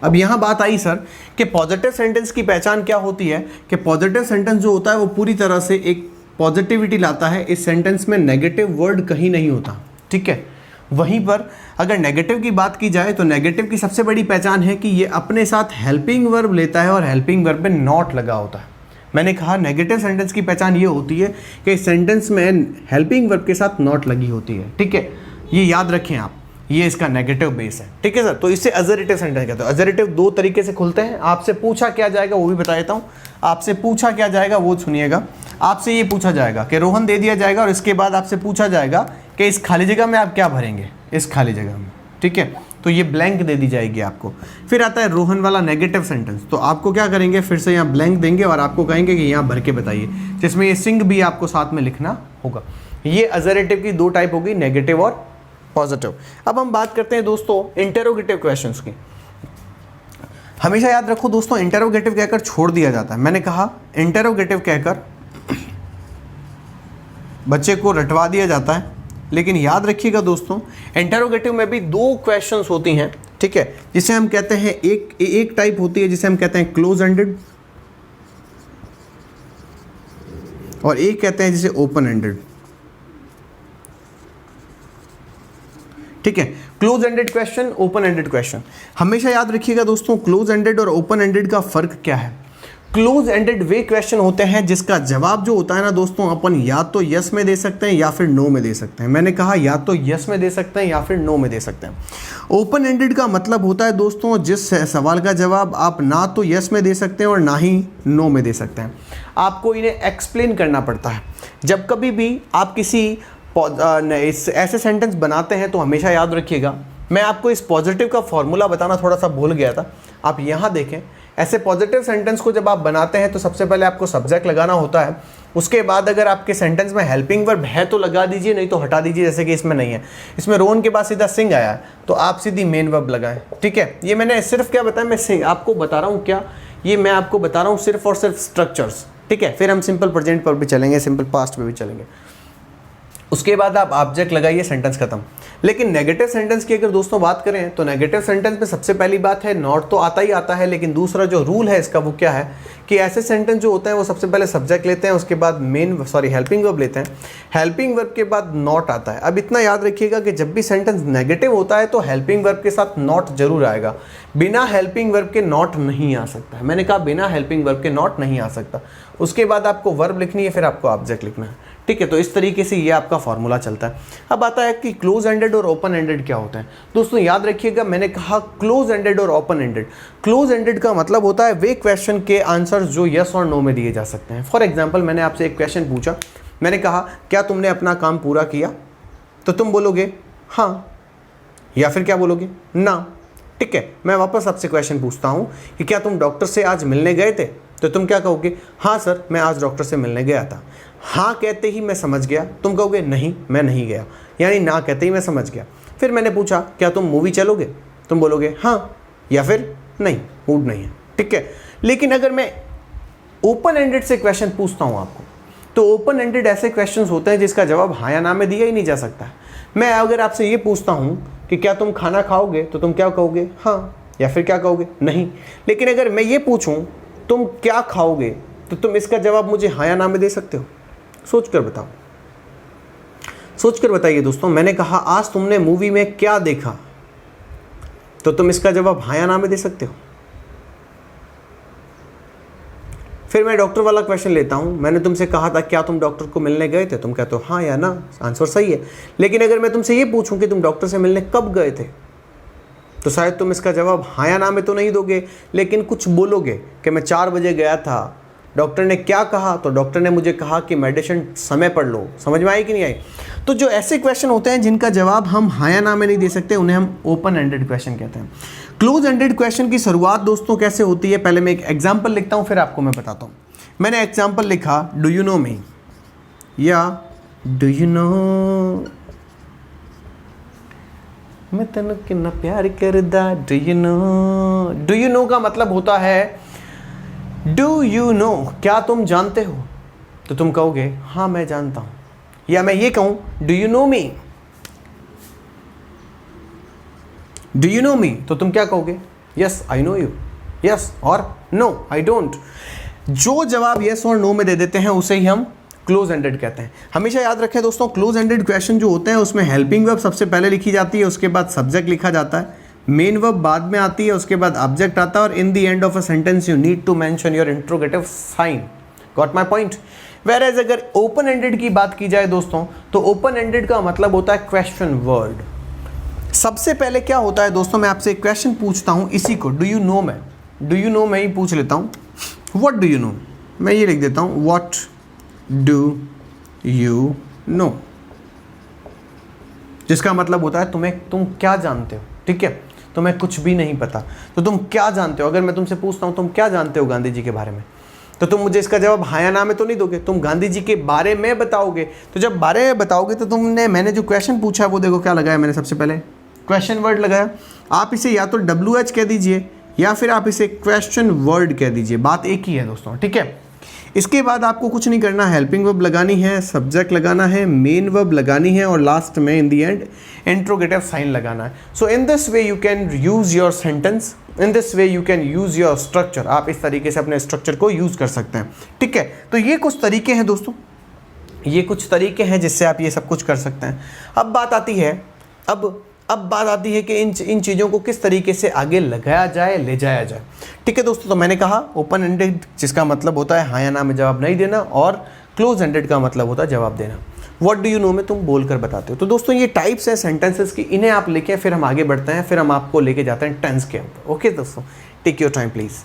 अब यहां बात आई सर कि पॉजिटिव सेंटेंस की पहचान क्या होती है, कि पॉजिटिव सेंटेंस जो होता है वो पूरी तरह से एक पॉजिटिविटी लाता है। इस सेंटेंस में नेगेटिव वर्ड कहीं नहीं होता। ठीक है, वहीं पर अगर नेगेटिव की बात की जाए तो नेगेटिव की सबसे बड़ी पहचान है कि ये अपने साथ हेल्पिंग वर्ब लेता है और हेल्पिंग वर्ब में नॉट लगा होता है। मैंने कहा नेगेटिव सेंटेंस की पहचान ये होती है कि इस सेंटेंस में हेल्पिंग वर्ब के साथ नॉट लगी होती है। ठीक है, ये याद रखें आप, ये इसका नेगेटिव बेस है। ठीक है सर, तो इससे असर्टिव सेंटेंस कहते हैं। असर्टिव दो तरीके से खुलते हैं। आपसे पूछा क्या जाएगा वो भी बता देता हूँ। आपसे पूछा क्या जाएगा वो सुनिएगा। आपसे ये पूछा जाएगा कि रोहन दे दिया जाएगा और इसके बाद आपसे पूछा जाएगा कि इस खाली जगह में आप क्या भरेंगे, इस खाली जगह में। ठीक है, तो ये ब्लैंक दे दी जाएगी आपको। फिर आता है रोहन वाला नेगेटिव सेंटेंस, तो आपको क्या करेंगे, फिर से यहाँ ब्लैंक देंगे और आपको कहेंगे कि यहाँ भर के बताइए, जिसमें ये सिंग भी आपको साथ में लिखना होगा। ये असर्टिव की दो टाइप होगी, नेगेटिव और पॉजिटिव। अब हम बात करते हैं दोस्तों इंटेरोगेटिव क्वेश्चंस की। हमेशा याद रखो दोस्तों, इंटेरोगेटिव कहकर छोड़ दिया जाता है। मैंने कहा इंटेरोगेटिव कहकर बच्चे को रटवा दिया जाता है, लेकिन याद रखिएगा दोस्तों इंटेरोगेटिव में भी दो क्वेश्चंस होती हैं। ठीक है, जिसे हम कहते हैं एक टाइप होती है जिसे हम कहते हैं क्लोज एंडेड, और एक कहते हैं जिसे ओपन एंडेड। ठीक है, close ended question, open ended question. हमेशा याद रखिएगा दोस्तों, क्लोज एंडेड और ओपन एंडेड का फर्क क्या है। क्लोज एंडेड वे क्वेश्चन होते हैं जिसका जवाब जो होता है ना दोस्तों, अपन या तो यस में दे सकते हैं या फिर नो में दे सकते हैं। मैंने कहा या तो यस में दे सकते हैं या फिर नो में दे सकते हैं। ओपन एंडेड का मतलब होता है दोस्तों जिस सवाल का जवाब आप ना तो यस में दे सकते हैं और ना ही नो में दे सकते हैं। आपको इन्हें एक्सप्लेन करना पड़ता है। जब कभी भी आप किसी ऐसे सेंटेंस बनाते हैं तो हमेशा याद रखिएगा, मैं आपको इस पॉजिटिव का फॉर्मूला बताना थोड़ा सा भूल गया था। आप यहाँ देखें, ऐसे पॉजिटिव सेंटेंस को जब आप बनाते हैं तो सबसे पहले आपको सब्जेक्ट लगाना होता है। उसके बाद अगर आपके सेंटेंस में हेल्पिंग वर्ब है तो लगा दीजिए, नहीं तो हटा दीजिए। जैसे कि इसमें नहीं है, इसमें रोहन के बाद सीधा सिंग आया है तो आप सीधी मेन वर्ब लगाएं। ठीक है, ये मैंने सिर्फ क्या बताया, मैं आपको बता रहा हूँ क्या, ये मैं आपको बता रहा हूँ सिर्फ और सिर्फ स्ट्रक्चर्स। ठीक है, फिर हम सिंपल प्रेजेंट पर भी चलेंगे, सिंपल पास्ट पर भी चलेंगे। उसके बाद आप ऑब्जेक्ट लगाइए, सेंटेंस खत्म। लेकिन नेगेटिव सेंटेंस की अगर दोस्तों बात करें तो नेगेटिव सेंटेंस में सबसे पहली बात है नॉट तो आता ही आता है, लेकिन दूसरा जो रूल है इसका वो क्या है कि ऐसे सेंटेंस जो होते हैं वो सबसे पहले सब्जेक्ट लेते हैं, उसके बाद हेल्पिंग वर्ब लेते हैं, हेल्पिंग वर्ब के बाद नॉट आता है। अब इतना याद रखिएगा कि जब भी सेंटेंस नेगेटिव होता है तो हेल्पिंग वर्ब के साथ नॉट जरूर आएगा। बिना हेल्पिंग वर्ब के नॉट नहीं आ सकता है। मैंने कहा बिना हेल्पिंग वर्ब के नॉट नहीं आ सकता। उसके बाद आपको वर्ब लिखनी है, फिर आपको ऑब्जेक्ट लिखना है। ठीक है, तो इस तरीके से ये आपका फॉर्मूला चलता है। अब आता है कि क्लोज एंडेड और ओपन एंडेड क्या होता है। दोस्तों याद रखिएगा, मैंने कहा क्लोज एंडेड और ओपन एंडेड। क्लोज एंडेड का मतलब होता है वे क्वेश्चन के आंसर जो यस और नो में दिए जा सकते हैं। फॉर एग्जाम्पल, मैंने आपसे एक क्वेश्चन पूछा, मैंने कहा क्या तुमने अपना काम पूरा किया, तो तुम बोलोगे हाँ, या फिर क्या बोलोगे, ना। ठीक है, मैं वापस आपसे क्वेश्चन पूछता हूँ कि क्या तुम डॉक्टर से आज मिलने गए थे, तो तुम क्या कहोगे, हाँ सर मैं आज डॉक्टर से मिलने गया था। हाँ कहते ही मैं समझ गया, तुम कहोगे नहीं मैं नहीं गया, यानी ना कहते ही मैं समझ गया। फिर मैंने पूछा क्या तुम मूवी चलोगे, तुम बोलोगे हाँ या फिर नहीं, मूड नहीं है। ठीक है, लेकिन अगर मैं ओपन एंडेड से क्वेश्चन पूछता हूँ आपको, तो ओपन एंडेड ऐसे क्वेश्चंस होते हैं जिसका जवाब हाँ या ना में दिया ही नहीं जा सकता है। मैं अगर आपसे ये पूछता हूँ कि क्या तुम खाना खाओगे, तो तुम क्या कहोगे, हाँ, या फिर क्या कहोगे, नहीं। लेकिन अगर मैं ये पूछूं तुम क्या खाओगे, तो तुम इसका जवाब मुझे हाँ या ना में दे सकते हो। सोच कर बताओ, सोच कर बताइए दोस्तों। मैंने कहा आज तुमने मूवी में क्या देखा, तो तुम इसका जवाब हाँ या ना में दे सकते हो। फिर मैं डॉक्टर वाला क्वेश्चन लेता हूँ, मैंने तुमसे कहा था क्या तुम डॉक्टर को मिलने गए थे, तुम कहते हो हाँ या ना, आंसर सही है। लेकिन अगर मैं तुमसे ये पूछूं कि तुम डॉक्टर से मिलने कब गए थे, तो शायद तुम इसका जवाब हाँ या ना में तो नहीं दोगे, लेकिन कुछ बोलोगे कि मैं 4 बजे गया था। डॉक्टर ने क्या कहा, तो डॉक्टर ने मुझे कहा कि मेडिसिन समय पर लो। समझ में आई कि नहीं आई? तो जो ऐसे क्वेश्चन होते हैं जिनका जवाब हम हाँ या ना में नहीं दे सकते, उन्हें हम ओपन एंडेड क्वेश्चन कहते हैं। क्लोज एंडेड क्वेश्चन की शुरुआत दोस्तों कैसे होती है, पहले मैं एक एग्जाम्पल लिखता हूँ, फिर आपको मैं बताता हूँ। मैंने एग्जाम्पल लिखा, डू यू नो मी, या डू यू नो मैं तेन कितना प्यार करदा, do you no. Do you no का मतलब होता है डू यू नो, क्या तुम जानते हो? तो तुम कहोगे हाँ मैं जानता हूं। या मैं ये कहूं do you know me, do you know me, तो तुम क्या कहोगे? Yes I know you, yes और नो आई डोंट। जो जवाब यस और नो में दे देते हैं उसे ही हम क्लोज एंडेड कहते हैं। हमेशा याद रखें दोस्तों, क्लोज एंडेड क्वेश्चन जो होते हैं उसमें हेल्पिंग वर्ब सबसे पहले लिखी जाती है, उसके बाद सब्जेक्ट लिखा जाता है, मेन वर्ब बाद में आती है, उसके बाद ऑब्जेक्ट आता है, और in the end of a sentence you need to mention your interrogative sign. Got my point? Whereas अगर ओपन एंडेड की बात की जाए दोस्तों, तो ओपन एंडेड का मतलब होता है क्वेश्चन वर्ड। सबसे पहले क्या होता है दोस्तों, मैं आपसे एक क्वेश्चन पूछता हूं, इसी को डू यू नो में, डू यू नो में ही पूछ लेता हूं। व्हाट डू यू नो, मैं ये लिख देता हूं, व्हाट डू यू नो, जिसका मतलब होता है तुम क्या जानते हो। ठीक है, तुम्हें कुछ भी नहीं पता, तो तुम क्या जानते हो। अगर मैं तुमसे पूछता हूं तुम क्या जानते हो गांधी जी के बारे में, तो तुम मुझे इसका जवाब हाँ या ना में तो नहीं दोगे, तुम गांधी जी के बारे में बताओगे। तो जब बारे में बताओगे तो मैंने जो क्वेश्चन पूछा है वो देखो क्या लगाया मैंने, सबसे पहले क्वेश्चन वर्ड लगाया। आप इसे या तो WH कह दीजिए या फिर आप इसे क्वेश्चन वर्ड कह दीजिए, बात एक ही है दोस्तों। ठीक है, इसके बाद आपको कुछ नहीं करना, हेल्पिंग वर्ब लगानी है, सब्जेक्ट लगाना है, मेन वर्ब लगानी है, और लास्ट में in the end interrogative sign लगाना है। So in this way you can use your sentence, in this way you can use your structure. आप इस तरीके से अपने स्ट्रक्चर को यूज कर सकते हैं। ठीक है, तो ये कुछ तरीके हैं दोस्तों, ये कुछ तरीके हैं जिससे आप ये सब कुछ कर सकते हैं। अब बात आती है कि इन चीज़ों को किस तरीके से आगे लगाया जाए, ले जाया जाए। ठीक है दोस्तों, तो मैंने कहा ओपन एंडेड जिसका मतलब होता है हाँ या ना में जवाब नहीं देना, और क्लोज एंडेड का मतलब होता है जवाब देना। व्हाट डू यू नो में तुम बोलकर बताते हो। तो दोस्तों ये टाइप्स हैं सेंटेंसेस की, इन्हें आप लिखें, फिर हम आगे बढ़ते हैं, फिर हम आपको लेके जाते हैं टेंस के ऊपर। ओके दोस्तों, take your time please.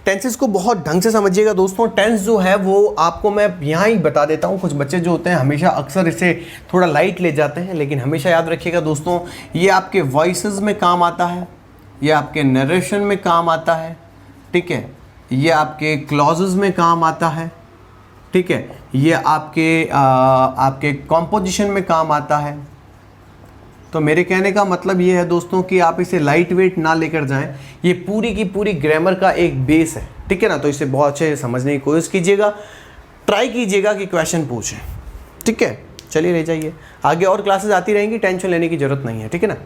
Tenses को बहुत ढंग से समझिएगा दोस्तों। टेंस जो है वो आपको मैं यहाँ ही बता देता हूँ। कुछ बच्चे जो होते हैं हमेशा अक्सर इसे थोड़ा लाइट ले जाते हैं, लेकिन हमेशा याद रखिएगा दोस्तों, ये आपके वॉइसेस में काम आता है, ये आपके नरेशन में काम आता है। ठीक है, ये आपके क्लॉजेस में काम आता है। ठीक है, ये आपके कॉम्पोजिशन में काम आता है। तो मेरे कहने का मतलब ये है दोस्तों कि आप इसे लाइट वेट ना लेकर जाएं, ये पूरी की पूरी ग्रामर का एक बेस है। ठीक है ना, तो इसे बहुत अच्छे से समझने की कोशिश कीजिएगा, ट्राई कीजिएगा कि क्वेश्चन पूछें। ठीक है, चलिए ले जाइए आगे, और क्लासेस आती रहेंगी, टेंशन लेने की जरूरत नहीं है। ठीक है ना,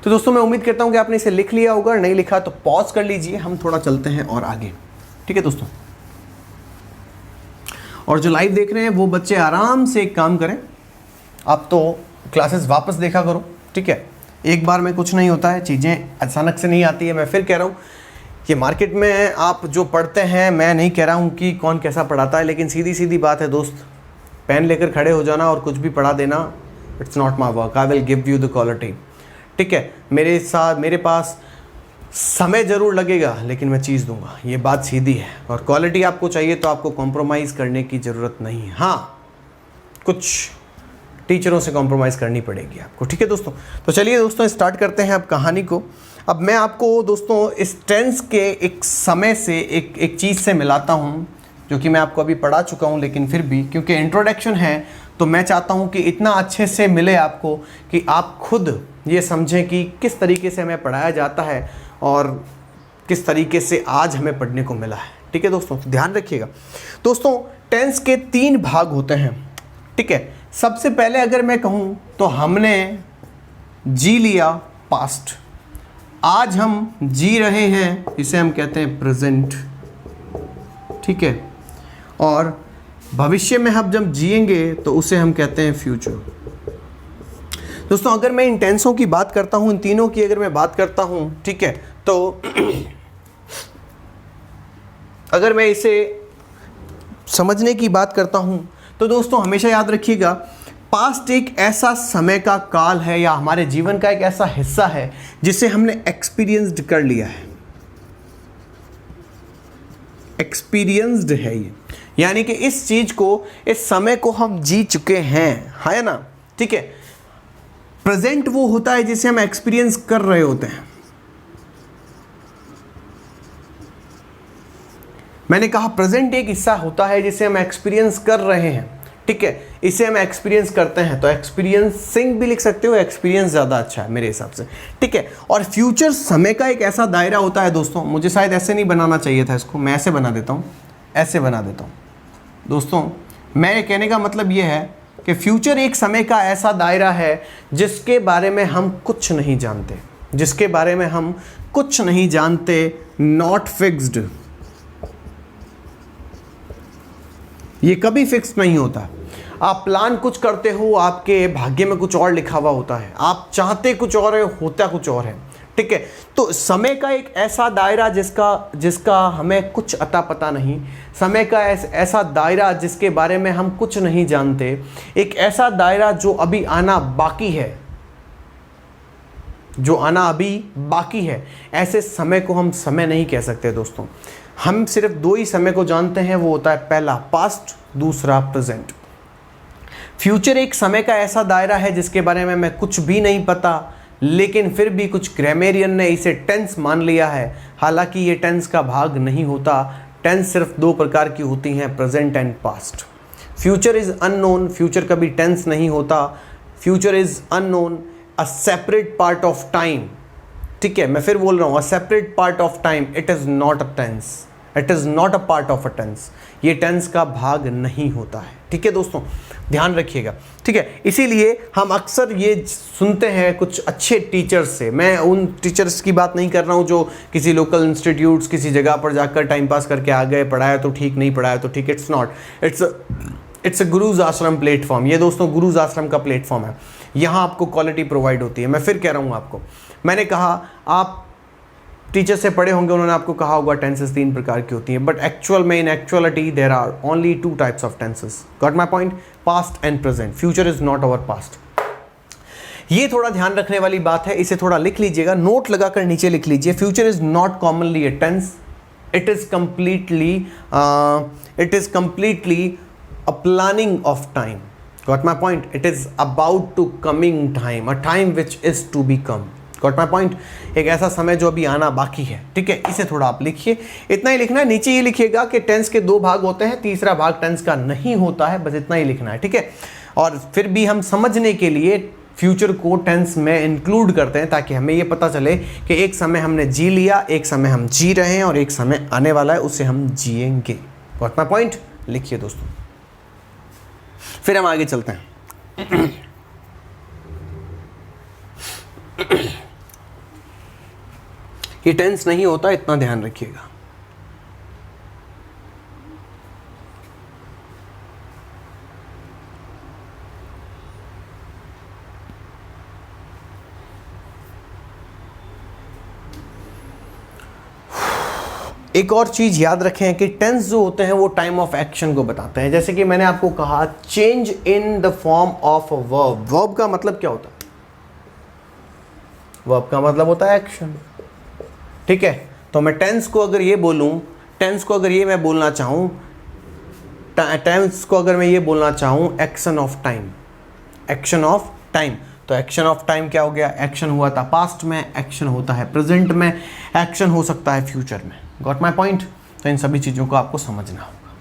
तो दोस्तों मैं उम्मीद करता हूं कि आपने इसे लिख लिया होगा, नहीं लिखा तो पॉज कर लीजिए, हम थोड़ा चलते हैं और आगे। ठीक है दोस्तों, और जो लाइव देख रहे हैं वो बच्चे आराम से एक काम करें, आप तो क्लासेस वापस देखा करो। ठीक है, एक बार में कुछ नहीं होता है, चीज़ें अचानक से नहीं आती है। मैं फिर कह रहा हूँ, ये मार्केट में आप जो पढ़ते हैं, मैं नहीं कह रहा हूँ कि कौन कैसा पढ़ाता है, लेकिन सीधी सीधी बात है दोस्त, पेन लेकर खड़े हो जाना और कुछ भी पढ़ा देना, it's not my work. I will give you the quality. ठीक है, मेरे पास समय ज़रूर लगेगा, लेकिन मैं चीज़ दूंगा, ये बात सीधी है। और क्वालिटी आपको चाहिए तो आपको कॉम्प्रोमाइज़ करने की ज़रूरत नहीं है। हाँ, कुछ टीचरों से कॉम्प्रोमाइज़ करनी पड़ेगी आपको। ठीक है दोस्तों, तो चलिए दोस्तों स्टार्ट करते हैं अब कहानी को। अब मैं आपको दोस्तों इस टेंस के एक समय से एक चीज़ से मिलाता हूँ, जो कि मैं आपको अभी पढ़ा चुका हूँ, लेकिन फिर भी क्योंकि इंट्रोडक्शन है तो मैं चाहता हूँ कि इतना अच्छे से मिले आपको कि आप खुद ये समझें कि किस तरीके से हमें पढ़ाया जाता है और किस तरीके से आज हमें पढ़ने को मिला है। ठीक है दोस्तों, तो ध्यान रखिएगा दोस्तों, टेंस के 3 भाग होते हैं। ठीक है, सबसे पहले अगर मैं कहूँ तो हमने जी लिया पास्ट, आज हम जी रहे हैं, इसे हम कहते हैं प्रेजेंट। ठीक है, और भविष्य में हम जब जिएंगे तो उसे हम कहते हैं फ्यूचर। दोस्तों अगर मैं इन टेंसों की बात करता हूं, इन तीनों की अगर मैं बात करता हूं, ठीक है, तो अगर मैं इसे समझने की बात करता हूं तो दोस्तों हमेशा याद रखिएगा, पास्ट एक ऐसा समय का काल है या हमारे जीवन का एक ऐसा हिस्सा है जिसे हमने एक्सपीरियंस्ड कर लिया है। एक्सपीरियंस्ड है ये, यानी कि इस चीज को, इस समय को हम जी चुके हैं, है ना, ठीक है। प्रेजेंट वो होता है जिसे हम एक्सपीरियंस कर रहे होते हैं। मैंने कहा प्रेजेंट एक हिस्सा होता है जिसे हम एक्सपीरियंस कर रहे हैं, ठीक है, इसे हम एक्सपीरियंस करते हैं। तो एक्सपीरियंसिंग भी लिख सकते हो, एक्सपीरियंस ज़्यादा अच्छा है मेरे हिसाब से, ठीक है। और फ्यूचर समय का एक ऐसा दायरा होता है दोस्तों, मुझे शायद ऐसे नहीं बनाना चाहिए था इसको, मैं ऐसे बना देता हूँ, ऐसे बना देता हूँ। दोस्तों मेरे कहने का मतलब ये है कि फ्यूचर एक समय का ऐसा दायरा है जिसके बारे में हम कुछ नहीं जानते, जिसके बारे में हम कुछ नहीं जानते, नॉट फिक्स्ड। ये कभी फिक्स नहीं होता। आप प्लान कुछ करते हो, आपके भाग्य में कुछ और लिखा हुआ होता है, आप चाहते कुछ और है, होता कुछ और है, ठीक है। तो समय का एक ऐसा दायरा जिसका हमें कुछ अता पता नहीं, समय का ऐसा दायरा जिसके बारे में हम कुछ नहीं जानते, एक ऐसा दायरा जो अभी आना बाकी है, जो आना अभी बाकी है, ऐसे समय को हम समय नहीं कह सकते दोस्तों। हम सिर्फ दो ही समय को जानते हैं, वो होता है पहला पास्ट, दूसरा प्रेजेंट। फ्यूचर एक समय का ऐसा दायरा है जिसके बारे में मैं कुछ भी नहीं पता, लेकिन फिर भी कुछ ग्रामेरियन ने इसे टेंस मान लिया है। हालांकि ये टेंस का भाग नहीं होता। टेंस सिर्फ दो प्रकार की होती हैं, present and past. Future is unknown, future कभी टेंस नहीं होता। Future is unknown, a separate part of time, ठीक है, मैं फिर बोल रहा हूँ, a separate part of time, it is not a tense, it is not a part of a tense. ये टेंस का भाग नहीं होता है, ठीक है दोस्तों, ध्यान रखिएगा, ठीक है। इसीलिए हम अक्सर ये सुनते हैं कुछ अच्छे टीचर्स से, मैं उन टीचर्स की बात नहीं कर रहा हूँ जो किसी लोकल इंस्टीट्यूट्स, किसी जगह पर जाकर टाइम पास करके आ गए, पढ़ाया तो ठीक, नहीं पढ़ाया तो ठीक, it's not, it's a gurus आश्रम प्लेटफॉर्म। ये दोस्तों गुरुज आश्रम का प्लेटफॉर्म है, यहाँ आपको क्वालिटी प्रोवाइड होती है। मैं फिर कह रहा हूँ आपको, मैंने कहा आप टीचर से पढ़े होंगे, उन्होंने आपको कहा होगा टेंसेस तीन प्रकार की होती हैं, बट एक्चुअल में, in actuality there are only two types of tenses. Got my point? Past and present. Future is not our past. ये थोड़ा ध्यान रखने वाली बात है, इसे थोड़ा लिख लीजिएगा, नोट लगाकर नीचे लिख लीजिए। Future is not commonly a tense, it is completely a planning of time. Got my point? It is about to coming time, a time which is to be come. Got my point? एक ऐसा समय जो अभी आना बाकी है, ठीक है। इसे थोड़ा आप लिखिए, इतना ही लिखना है। नीचे ये लिखिएगा कि टेंस के दो भाग होते हैं, तीसरा भाग टेंस का नहीं होता है, बस इतना ही लिखना है, ठीक है। और फिर भी हम समझने के लिए फ्यूचर को टेंस में इंक्लूड करते हैं, ताकि हमें ये पता चले कि एक समय हमने जी लिया, एक समय हम जी रहे हैं, और एक समय आने वाला है, उसे हम जिएंगे। Got my point? लिखिए दोस्तों, फिर हम आगे चलते हैं। ये टेंस नहीं होता, इतना ध्यान रखिएगा। एक और चीज याद रखें कि टेंस जो होते हैं वो टाइम ऑफ एक्शन को बताते हैं। जैसे कि मैंने आपको कहा, change in the form of a verb. Verb का मतलब क्या होता है? वर्ब का मतलब होता है एक्शन, ठीक है। तो मैं टेंस को अगर ये बोलूं, टेंस को अगर ये मैं बोलना चाहूं, टेंस को अगर मैं ये बोलना चाहूं, action of time, action of time, तो एक्शन ऑफ टाइम क्या हो गया? एक्शन हुआ था पास्ट में, एक्शन होता है प्रेजेंट में, एक्शन हो सकता है फ्यूचर में। Got my point? तो इन सभी चीज़ों को आपको समझना होगा।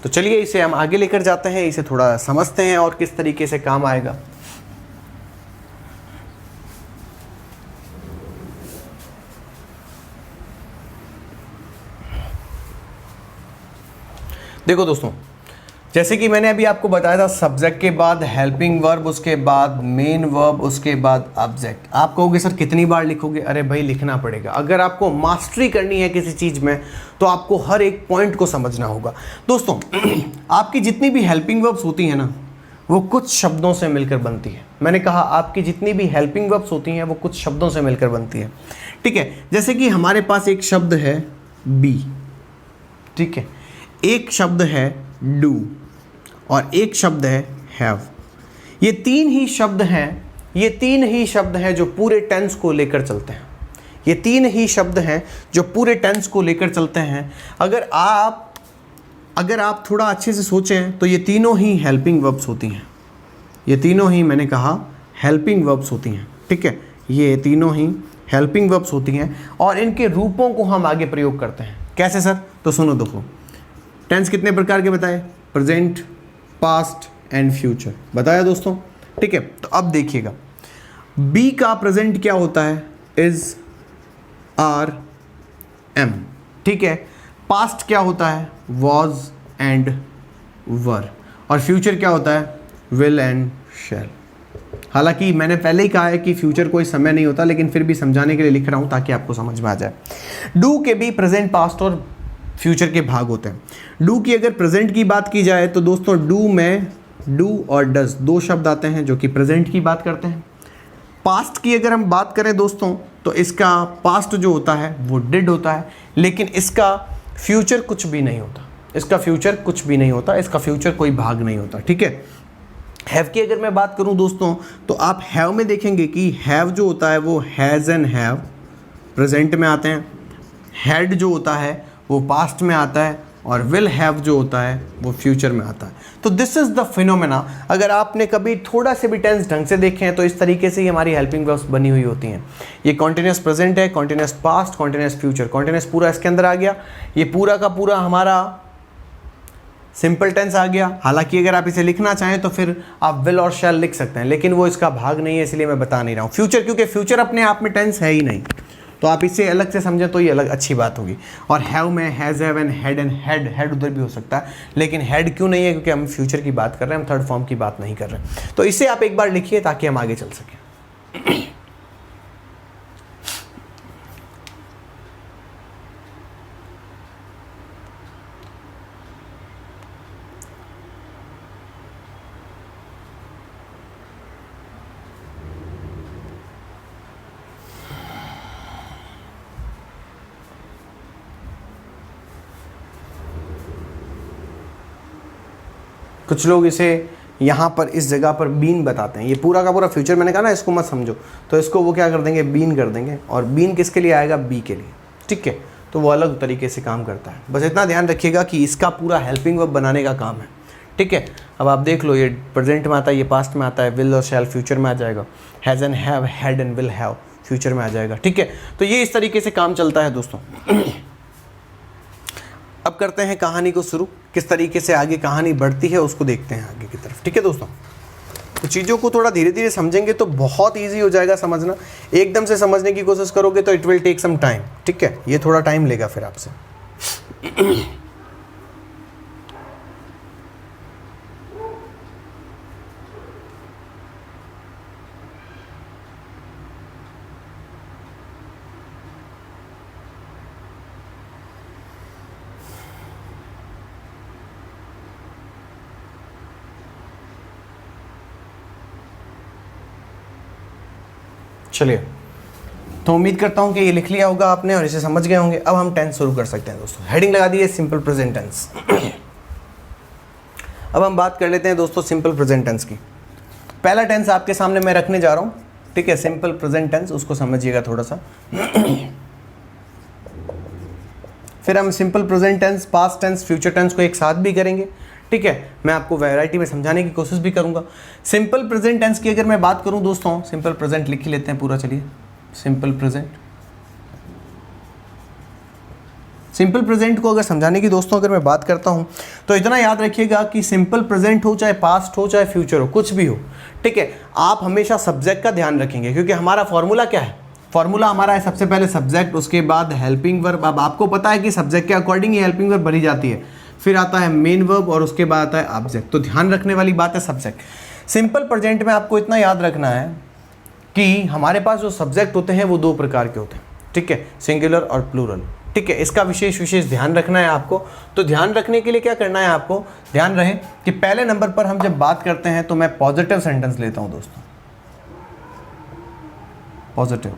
तो चलिए इसे हम आगे लेकर जाते हैं, इसे थोड़ा समझते हैं और किस तरीके से काम आएगा। देखो दोस्तों, जैसे कि मैंने अभी आपको बताया था, सब्जेक्ट के बाद हेल्पिंग वर्ब, उसके बाद मेन वर्ब, उसके बाद ऑब्जेक्ट। आप कहोगे सर कितनी बार लिखोगे? अरे भाई लिखना पड़ेगा। अगर आपको मास्टरी करनी है किसी चीज़ में तो आपको हर एक पॉइंट को समझना होगा। दोस्तों आपकी जितनी भी हेल्पिंग वर्ब्स होती हैं ना, वो कुछ शब्दों से मिलकर बनती है। मैंने कहा आपकी जितनी भी हेल्पिंग वर्ब्स होती हैं वो कुछ शब्दों से मिलकर बनती है, ठीक है। जैसे कि हमारे पास एक शब्द है बी, ठीक है, एक शब्द है डू और एक शब्द है हैव। ये तीन ही शब्द हैं जो पूरे टेंस को लेकर चलते हैं। ये तीन ही शब्द हैं जो पूरे टेंस को लेकर चलते हैं। अगर आप थोड़ा अच्छे से सोचें तो ये तीनों ही हेल्पिंग वर्ब्स होती हैं। ये तीनों ही मैंने कहा हेल्पिंग वर्ब्स होती हैं, ठीक है। ये तीनों ही हेल्पिंग वर्ब्स होती हैं और इनके रूपों को हम आगे प्रयोग करते हैं। कैसे सर? तो सुनो, देखो टेंस कितने प्रकार के बताए? प्रेजेंट, पास्ट एंड फ्यूचर बताया दोस्तों, ठीक है। तो अब देखिएगा, बी का प्रेजेंट क्या होता है? इज, आर, एम, ठीक है। पास्ट क्या होता है? वॉज एंड वर। और फ्यूचर क्या होता है? Will and shall. हालांकि मैंने पहले ही कहा है कि फ्यूचर कोई समय नहीं होता, लेकिन फिर भी समझाने के लिए लिख रहा हूं ताकि आपको समझ में आ जाए। डू के भी प्रेजेंट, पास्ट और फ्यूचर के भाग होते हैं। डू की अगर प्रेजेंट की बात की जाए तो दोस्तों डू में डू और डज दो शब्द आते हैं जो कि प्रेजेंट की बात करते हैं। पास्ट की अगर हम बात करें दोस्तों तो इसका पास्ट जो होता है वो डिड होता है, लेकिन इसका फ्यूचर कुछ भी नहीं होता। इसका फ्यूचर कोई भाग नहीं होता, ठीक है। हैव की अगर मैं बात करूं दोस्तों तो आप हैव में देखेंगे कि हैव जो होता है वो हैज़ एंड हैव प्रेजेंट में आते हैं। हैड जो होता है वो पास्ट में आता है और विल हैव जो होता है वो फ्यूचर में आता है। तो दिस इज़ द फिनोमेना। अगर आपने कभी थोड़ा से भी टेंस ढंग से देखे हैं तो इस तरीके से ही हमारी हेल्पिंग वर्ब्स बनी हुई होती हैं। ये कॉन्टिन्यूस प्रेजेंट है, continuous past, continuous future. Continuous पूरा इसके अंदर आ गया, ये पूरा का पूरा हमारा सिंपल टेंस आ गया। हालांकि अगर आप इसे लिखना चाहें तो फिर आप विल और शैल लिख सकते हैं, लेकिन वो इसका भाग नहीं है, इसलिए मैं बता नहीं रहा हूँ। फ्यूचर, क्योंकि फ्यूचर अपने आप में टेंस है ही नहीं, तो आप इसे अलग से समझें तो ये अलग अच्छी बात होगी। और हैव में हैज़, हैव एंड हेड उधर भी हो सकता है, लेकिन हेड क्यों नहीं है? क्योंकि हम फ्यूचर की बात कर रहे हैं, हम थर्ड फॉर्म की बात नहीं कर रहे। तो इसे आप एक बार लिखिए ताकि हम आगे चल सकें। कुछ लोग इसे यहाँ पर इस जगह पर बीन बताते हैं। ये पूरा का पूरा फ्यूचर मैंने कहा ना, इसको मत समझो, तो इसको वो क्या कर देंगे? बीन कर देंगे। और बीन किसके लिए आएगा? बी के लिए, ठीक है। तो वो अलग तरीके से काम करता है। बस इतना ध्यान रखिएगा कि इसका पूरा हेल्पिंग वर्ब बनाने का काम है, ठीक है। अब आप देख लो, ये प्रेजेंट में आता है, ये पास्ट में आता है, विल और शैल फ्यूचर में आ जाएगा, has and have, had and will have future में आ जाएगा, ठीक है। तो ये इस तरीके से काम चलता है दोस्तों। अब करते हैं कहानी को शुरू। किस तरीके से आगे कहानी बढ़ती है उसको देखते हैं आगे की तरफ, ठीक है दोस्तों। तो चीज़ों को थोड़ा धीरे धीरे समझेंगे तो बहुत इजी हो जाएगा समझना। एकदम से समझने की कोशिश करोगे तो it will take some time, ठीक है। ये थोड़ा टाइम लेगा फिर आपसे। चलिए, तो उम्मीद करता हूँ कि ये लिख लिया होगा आपने और इसे समझ गए होंगे। अब हम टेंस शुरू कर सकते हैं दोस्तों। हेडिंग लगा दी है सिंपल प्रेजेंट टेंस। अब हम बात कर लेते हैं दोस्तों सिंपल प्रेजेंट टेंस की। पहला टेंस आपके सामने मैं रखने जा रहा हूँ, ठीक है। सिंपल प्रेजेंट टेंस, उसको समझिएगा थोड़ा सा। फिर हम simple present tense, past tense, future tense को एक साथ भी करेंगे, ठीक है। मैं आपको वैरायटी में समझाने की कोशिश भी करूंगा। सिंपल प्रेजेंट टेंस की अगर मैं बात करूं दोस्तों, सिंपल प्रेजेंट लिख ही लेते हैं पूरा। चलिए, सिंपल प्रेजेंट। सिंपल प्रेजेंट को अगर समझाने की दोस्तों अगर मैं बात करता हूं तो इतना याद रखिएगा कि सिंपल प्रेजेंट हो, चाहे पास्ट हो, चाहे फ्यूचर हो, कुछ भी हो, ठीक है, आप हमेशा सब्जेक्ट का ध्यान रखेंगे। क्योंकि हमारा फॉर्मूला क्या है? फॉर्मूला हमारा है सबसे पहले सब्जेक्ट, उसके बाद हेल्पिंग वर्ब। अब आपको पता है कि सब्जेक्ट के अकॉर्डिंग ही हेल्पिंग वर्ब भरी जाती है। फिर आता है मेन वर्ब और उसके बाद आता है ऑब्जेक्ट। तो ध्यान रखने वाली बात है सब्जेक्ट। सिंपल प्रेजेंट में आपको इतना याद रखना है कि हमारे पास जो सब्जेक्ट होते हैं वो दो प्रकार के होते हैं, ठीक है, सिंगुलर और प्लूरल, ठीक है। इसका विशेष ध्यान रखना है आपको। तो ध्यान रखने के लिए क्या करना है आपको, ध्यान रहे कि पहले नंबर पर हम जब बात करते हैं तो मैं पॉजिटिव सेंटेंस लेता हूं दोस्तों, पॉजिटिव।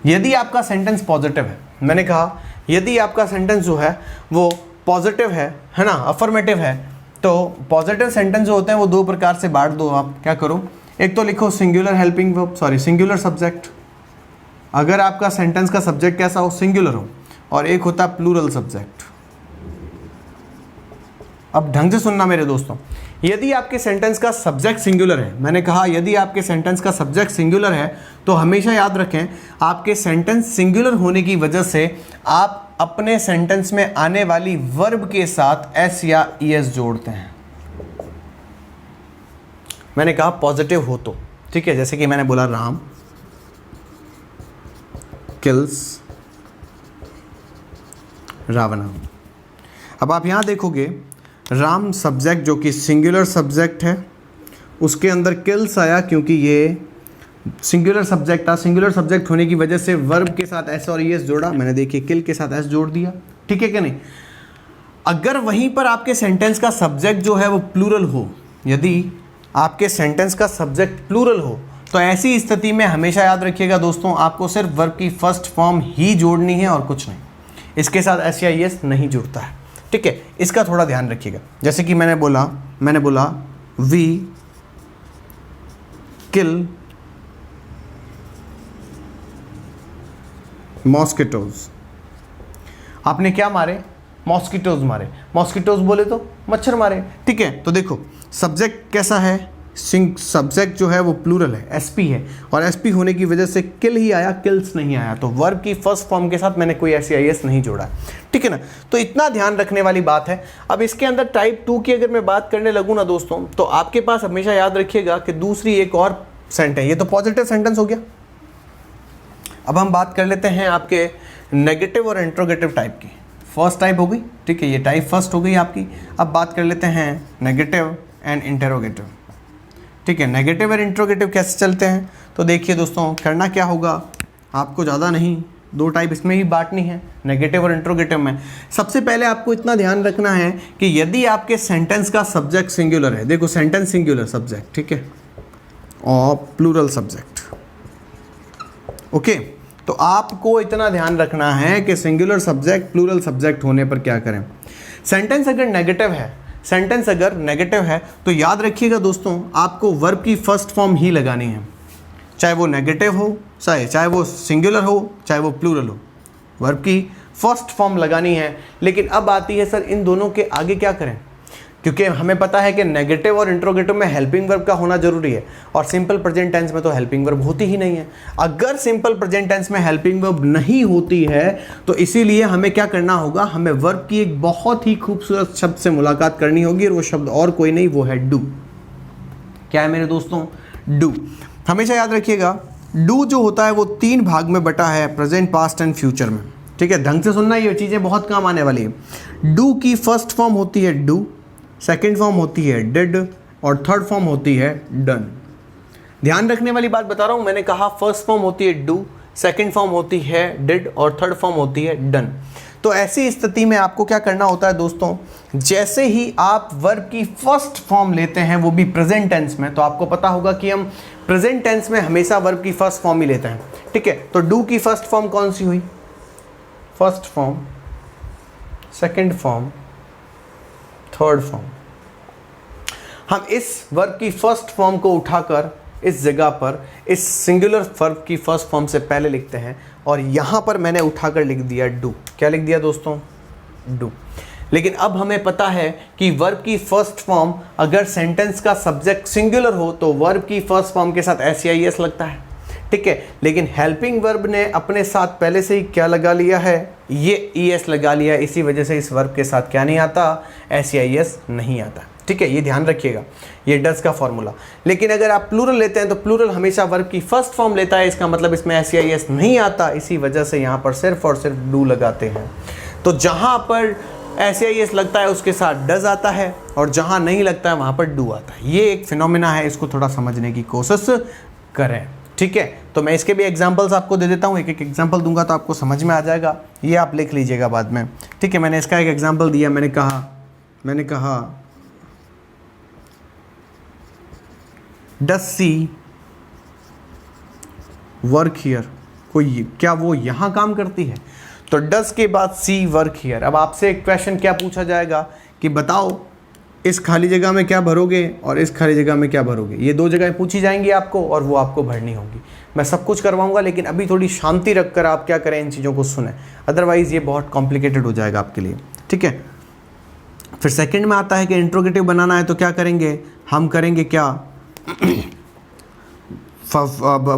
यदि आपका सेंटेंस पॉजिटिव है, मैंने कहा यदि आपका सेंटेंस जो है वो पॉजिटिव है ना, अफर्मेटिव है, तो पॉजिटिव सेंटेंस जो होते हैं वो दो प्रकार से बांट दो आप। क्या करो, एक तो लिखो singular helping verb, sorry singular subject, अगर आपका सेंटेंस का सब्जेक्ट कैसा हो, सिंगुलर हो, और एक होता है प्लूरल सब्जेक्ट। अब ढंग से सुनना मेरे दोस्तों, यदि आपके सेंटेंस का सब्जेक्ट सिंगुलर है, मैंने कहा यदि आपके सेंटेंस का सब्जेक्ट सिंगुलर है, तो हमेशा याद रखें आपके सेंटेंस सिंगुलर होने की वजह से आप अपने सेंटेंस में आने वाली वर्ब के साथ एस या ईएस जोड़ते हैं। मैंने कहा पॉजिटिव हो तो, ठीक है, जैसे कि मैंने बोला राम किल्स रावणा। अब आप यहां देखोगे राम सब्जेक्ट जो कि सिंगुलर सब्जेक्ट है, उसके अंदर किल्स आया क्योंकि ये सिंगुलर सब्जेक्ट था। सिंगुलर सब्जेक्ट होने की वजह से वर्ब के साथ एस और ईएस जोड़ा, मैंने देखिए किल के साथ एस जोड़ दिया, ठीक है कि नहीं। अगर वहीं पर आपके सेंटेंस का सब्जेक्ट जो है वो प्लूरल हो, यदि आपके सेंटेंस का सब्जेक्ट प्लूरल हो, तो ऐसी स्थिति में हमेशा याद रखिएगा दोस्तों, आपको सिर्फ वर्ब की फर्स्ट फॉर्म ही जोड़नी है और कुछ नहीं, इसके साथ एस या ईएस नहीं जुड़ता है, ठीक है। इसका थोड़ा ध्यान रखिएगा। जैसे कि मैंने बोला वी किल मॉस्किटोज। आपने क्या मारे, मॉस्किटोज मारे, मॉस्किटोज बोले तो मच्छर मारे, ठीक है। तो देखो सब्जेक्ट कैसा है, सब्जेक्ट जो है वो प्लूरल है, एसपी है, और एसपी होने की वजह से किल ही आया, किल्स नहीं आया। तो वर्ब की फर्स्ट फॉर्म के साथ मैंने कोई एस नहीं जोड़ा, ठीक है ना। तो इतना ध्यान रखने वाली बात है। अब इसके अंदर टाइप 2 की अगर मैं बात करने लगूँ ना दोस्तों, तो आपके पास हमेशा याद रखिएगा कि दूसरी एक और सेंटेंस, ये तो पॉजिटिव सेंटेंस हो गया। अब हम बात कर लेते हैं आपके नेगेटिव और इंट्रोगेटिव टाइप की। फर्स्ट टाइप हो गई, ठीक है, ये टाइप फर्स्ट हो गई आपकी। अब बात कर लेते हैं नेगेटिव एंड इंटरोगेटिव, ठीक है। नेगेटिव और इंट्रोगेटिव कैसे चलते हैं, तो देखिए दोस्तों, करना क्या होगा आपको, ज़्यादा नहीं, दो टाइप इसमें ही बांटनी है, नेगेटिव और इंट्रोगेटिव में। सबसे पहले आपको इतना ध्यान रखना है कि यदि आपके सेंटेंस का सब्जेक्ट सिंगुलर है, देखो सेंटेंस सिंगुलर सब्जेक्ट, ठीक है, और प्लूरल सब्जेक्ट, ओके। तो आपको इतना ध्यान रखना है कि सिंगुलर सब्जेक्ट प्लूरल सब्जेक्ट होने पर क्या करें। सेंटेंस अगर नेगेटिव है तो याद रखिएगा दोस्तों, आपको वर्ब की फर्स्ट फॉर्म ही लगानी है, चाहे वो नेगेटिव हो, चाहे वो सिंगुलर हो, चाहे वो प्लूरल हो, वर्ब की फर्स्ट फॉर्म लगानी है। लेकिन अब आती है सर इन दोनों के आगे क्या करें, क्योंकि हमें पता है कि नेगेटिव और इंट्रोगेटिव में हेल्पिंग वर्ब का होना जरूरी है, और सिंपल प्रेजेंट टेंस में तो हेल्पिंग वर्ब होती ही नहीं है। अगर सिंपल प्रेजेंट टेंस में हेल्पिंग वर्ब नहीं होती है तो इसीलिए हमें क्या करना होगा, हमें वर्ब की एक बहुत ही खूबसूरत शब्द से मुलाकात करनी होगी, और वो शब्द और कोई नहीं, वो है डू। क्या है मेरे दोस्तों, डू। हमेशा याद रखिएगा डू जो होता है वो 3 भाग में बटा है, प्रेजेंट, पास्ट एंड फ्यूचर में, ठीक है। ढंग से सुनना, ये चीज़ें बहुत काम आने वाली है। डू की फर्स्ट फॉर्म होती है डू, सेकेंड फॉर्म होती है डिड, और थर्ड फॉर्म होती है डन। ध्यान रखने वाली बात बता रहा हूं, मैंने कहा फर्स्ट फॉर्म होती है डू, सेकेंड फॉर्म होती है डिड, और थर्ड फॉर्म होती है डन। तो ऐसी स्थिति में आपको क्या करना होता है दोस्तों, जैसे ही आप वर्ब की फर्स्ट फॉर्म लेते हैं, वो भी प्रेजेंट टेंस में, तो आपको पता होगा कि हम प्रेजेंट टेंस में हमेशा वर्ब की फर्स्ट फॉर्म ही लेते हैं, ठीक है। तो डू की फर्स्ट फॉर्म कौन सी हुई, first form, second form, third form. हम इस वर्ब की फर्स्ट फॉर्म को उठाकर इस जगह पर इस सिंगुलर वर्ब की फर्स्ट फॉर्म से पहले लिखते हैं, और यहां पर मैंने उठाकर लिख दिया डू। क्या लिख दिया दोस्तों, डू। लेकिन अब हमें पता है कि वर्ब की फर्स्ट फॉर्म अगर सेंटेंस का सब्जेक्ट सिंगुलर हो तो वर्ब की फर्स्ट फॉर्म के साथ एस या ईएस लगता है, ठीक है। लेकिन हेल्पिंग वर्ब ने अपने साथ पहले से ही क्या लगा लिया है, ये ईएस लगा लिया, इसी वजह से इस वर्ब के साथ क्या नहीं आता, एस या ईएस नहीं आता। ठीक है, ये ध्यान रखिएगा, ये डज का फॉर्मूला। लेकिन अगर आप प्लूरल लेते हैं तो प्लूरल हमेशा वर्ब की फर्स्ट फॉर्म लेता है, इसका मतलब इसमें एस नहीं आता, इसी वजह से यहाँ पर सिर्फ और सिर्फ डू लगाते हैं। तो जहाँ पर एस लगता है उसके साथ डज आता है, और जहाँ नहीं लगता है वहाँ पर डू आता है। ये एक फिनोमिना है, इसको थोड़ा समझने की कोशिश करें, ठीक है। तो मैं इसके भी एग्जांपल्स आपको दे देता हूँ, एक एक एग्जांपल दूंगा तो आपको समझ में आ जाएगा, ये आप लिख लीजिएगा बाद में, ठीक है। मैंने इसका एक एग्जांपल दिया, मैंने कहा डज सी वर्क हियर, कोई क्या वो यहाँ काम करती है, तो डज के बाद सी वर्क हियर। अब आपसे एक क्वेश्चन क्या पूछा जाएगा कि बताओ इस खाली जगह में क्या भरोगे और इस खाली जगह में क्या भरोगे। ये दो जगह पूछी जाएंगी आपको और वो आपको भरनी होगी। मैं सब कुछ करवाऊंगा, लेकिन अभी थोड़ी शांति रखकर आप क्या करें, इन चीज़ों को सुने, अदरवाइज़ ये बहुत कॉम्प्लिकेटेड हो जाएगा आपके लिए, ठीक है। फिर सेकंड में आता है कि इंट्रोगेटिव बनाना है तो क्या करेंगे, हम करेंगे क्या,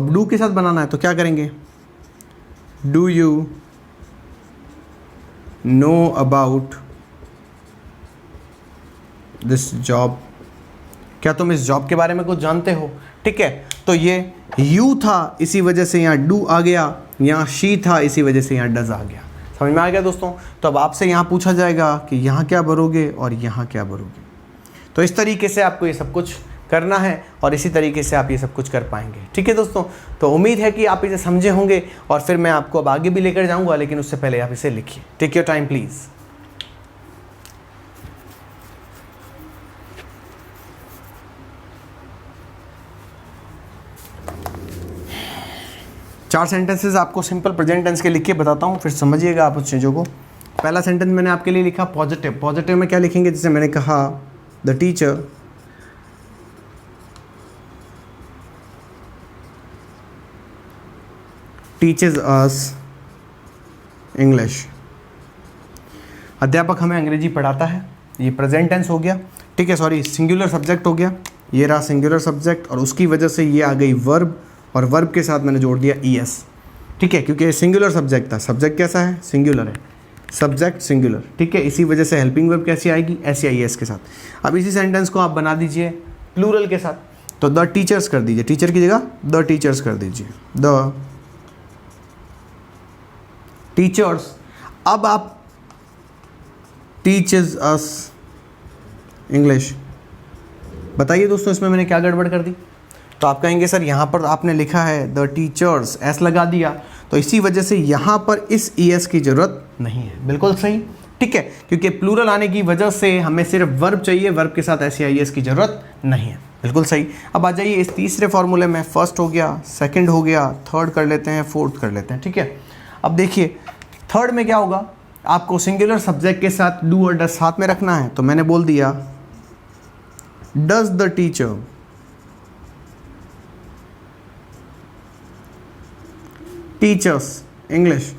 डू के साथ बनाना है तो क्या करेंगे, do you know about this job, क्या तुम इस जॉब के बारे में कुछ जानते हो, ठीक है। तो ये यू था, इसी वजह से यहाँ डू आ गया, यहाँ शी था, इसी वजह से यहाँ डज आ गया। समझ में आ गया दोस्तों। तो अब आपसे यहाँ पूछा जाएगा कि यहाँ क्या भरोगे और यहाँ क्या भरोगे। तो इस तरीके से आपको ये सब कुछ करना है और इसी तरीके से आप ये सब कुछ कर पाएंगे, ठीक है दोस्तों। तो उम्मीद है कि आप इसे समझे होंगे और फिर मैं आपको अब आगे भी लेकर जाऊँगा, लेकिन उससे पहले आप इसे लिखिए। Take your time please. चार सेंटेंसेस आपको सिंपल प्रेजेंट टेंस के लिख के बताता हूँ, फिर समझिएगा आप उस चीज़ों को। पहला सेंटेंस मैंने आपके लिए लिखा पॉजिटिव। पॉजिटिव में क्या लिखेंगे, जैसे मैंने कहा the teacher teaches us English. अध्यापक हमें अंग्रेजी पढ़ाता है, ये प्रेजेंट टेंस हो गया, ठीक है। सॉरी, सिंगुलर सब्जेक्ट हो गया, ये रहा सिंगुलर सब्जेक्ट, और उसकी वजह से ये आ गई वर्ब, और वर्ब के साथ मैंने जोड़ दिया ईएस, ठीक है, क्योंकि सिंगुलर सब्जेक्ट था। सब्जेक्ट कैसा है, सिंगुलर है, सब्जेक्ट सिंगुलर, ठीक है। इसी वजह से हेल्पिंग वर्ब कैसी आएगी, एस के साथ। अब इसी सेंटेंस को आप बना दीजिए प्लूरल के साथ, तो द टीचर्स कर दीजिए, टीचर की जगह द टीचर्स कर दीजिए, द टीचर्स। अब आप टीचेस अस इंग्लिश, बताइए दोस्तों इसमें मैंने क्या गड़बड़ कर दी। तो आप कहेंगे सर यहाँ पर आपने लिखा है द टीचर्स, एस लगा दिया, तो इसी वजह से यहाँ पर इस ईएस की ज़रूरत नहीं है। बिल्कुल सही, ठीक है, क्योंकि प्लूरल आने की वजह से हमें सिर्फ वर्ब चाहिए, वर्ब के साथ एस की ज़रूरत नहीं है। बिल्कुल सही। अब आ जाइए इस तीसरे फॉर्मूले में, फर्स्ट हो गया, सेकंड हो गया, थर्ड कर लेते हैं, फोर्थ कर लेते हैं, ठीक है। अब देखिए थर्ड में क्या होगा, आपको सिंगुलर सब्जेक्ट के साथ डू और डज साथ में रखना है, तो मैंने बोल दिया does the teacher teachers English,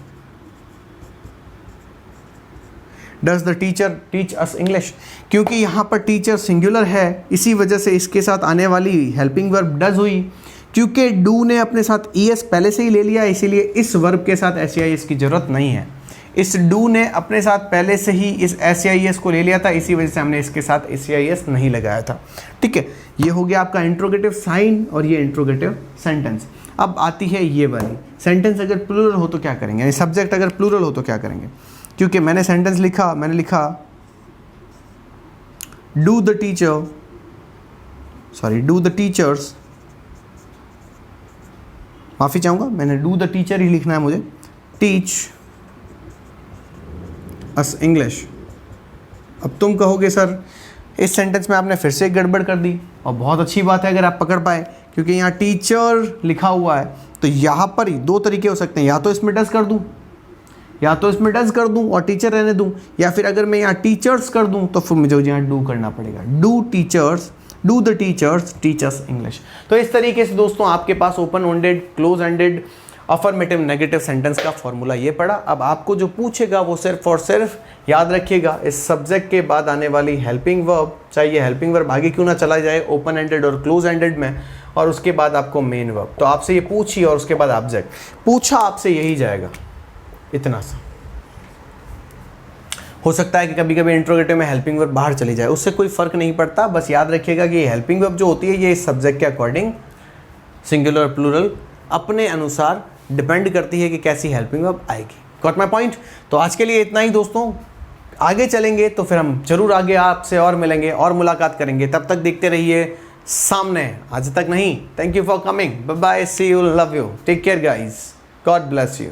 does the teacher teach us English. क्योंकि यहाँ पर टीचर सिंगुलर है, इसी वजह से इसके साथ आने वाली हेल्पिंग वर्ब डज हुई। क्योंकि डू ने अपने साथ ईएस पहले से ही ले लिया, इसीलिए इस वर्ब के साथ एस की ज़रूरत नहीं है। इस डू ने अपने साथ पहले से ही इस एस को ले लिया था, इसी वजह से हमने इसके साथ एस नहीं लगाया था, ठीक है। ये हो गया आपका इंट्रोगेटिव साइन और ये इंट्रोगेटिव सेंटेंस। अब आती है ये वाली सेंटेंस, अगर प्लूरल हो तो क्या करेंगे, यानी सब्जेक्ट अगर प्लूरल हो तो क्या करेंगे। क्योंकि मैंने सेंटेंस लिखा, मैंने लिखा do the teacher, sorry do the teachers, माफ़ी चाहूँगा, मैंने डू द टीचर ही लिखना है मुझे, टीच अस इंग्लिश। अब तुम कहोगे सर इस सेंटेंस में आपने फिर से गड़बड़ कर दी, और बहुत अच्छी बात है अगर आप पकड़ पाए, क्योंकि यहाँ टीचर लिखा हुआ है, तो यहाँ पर दो तरीके हो सकते हैं, या तो इसमें डज कर दूँ, या तो इसमें डज कर दूँ और टीचर रहने दूँ, या फिर अगर मैं यहाँ टीचर्स कर दूँ तो फिर मुझे यहाँ डू करना पड़ेगा, do teachers, do the teachers teach us English. तो इस तरीके से दोस्तों आपके पास open ended, close ended, affirmative, negative sentence का फॉर्मूला ये पड़ा। अब आपको जो पूछेगा वो सिर्फ और सिर्फ याद रखिएगा, इस सब्जेक्ट के बाद आने वाली हेल्पिंग वर्ब, चाहिए हेल्पिंग वर्ब आगे क्यों ना चला जाए ओपन एंडेड और क्लोज एंडेड में, और उसके बाद आपको मेन वर्ब। तो आपसे ये पूछिए और उसके बाद ऑब्जेक्ट पूछा, आपसे यही जाएगा, इतना सा हो सकता है कि कभी कभी इंट्रोगेटिव में हेल्पिंग वर्ब बाहर चली जाए, उससे कोई फ़र्क नहीं पड़ता। बस याद रखिएगा कि हेल्पिंग वर्ब जो होती है ये सब्जेक्ट के अकॉर्डिंग सिंगुलर और प्लूरल अपने अनुसार डिपेंड करती है कि कैसी हेल्पिंग वर्ब आएगी। Got my point? तो आज के लिए इतना ही दोस्तों, आगे चलेंगे तो फिर हम जरूर आगे आपसे और मिलेंगे और मुलाकात करेंगे। तब तक देखते रहिए सामने, आज तक नहीं। Thank you for coming, bye bye, see you, love you, take care guys, God bless you.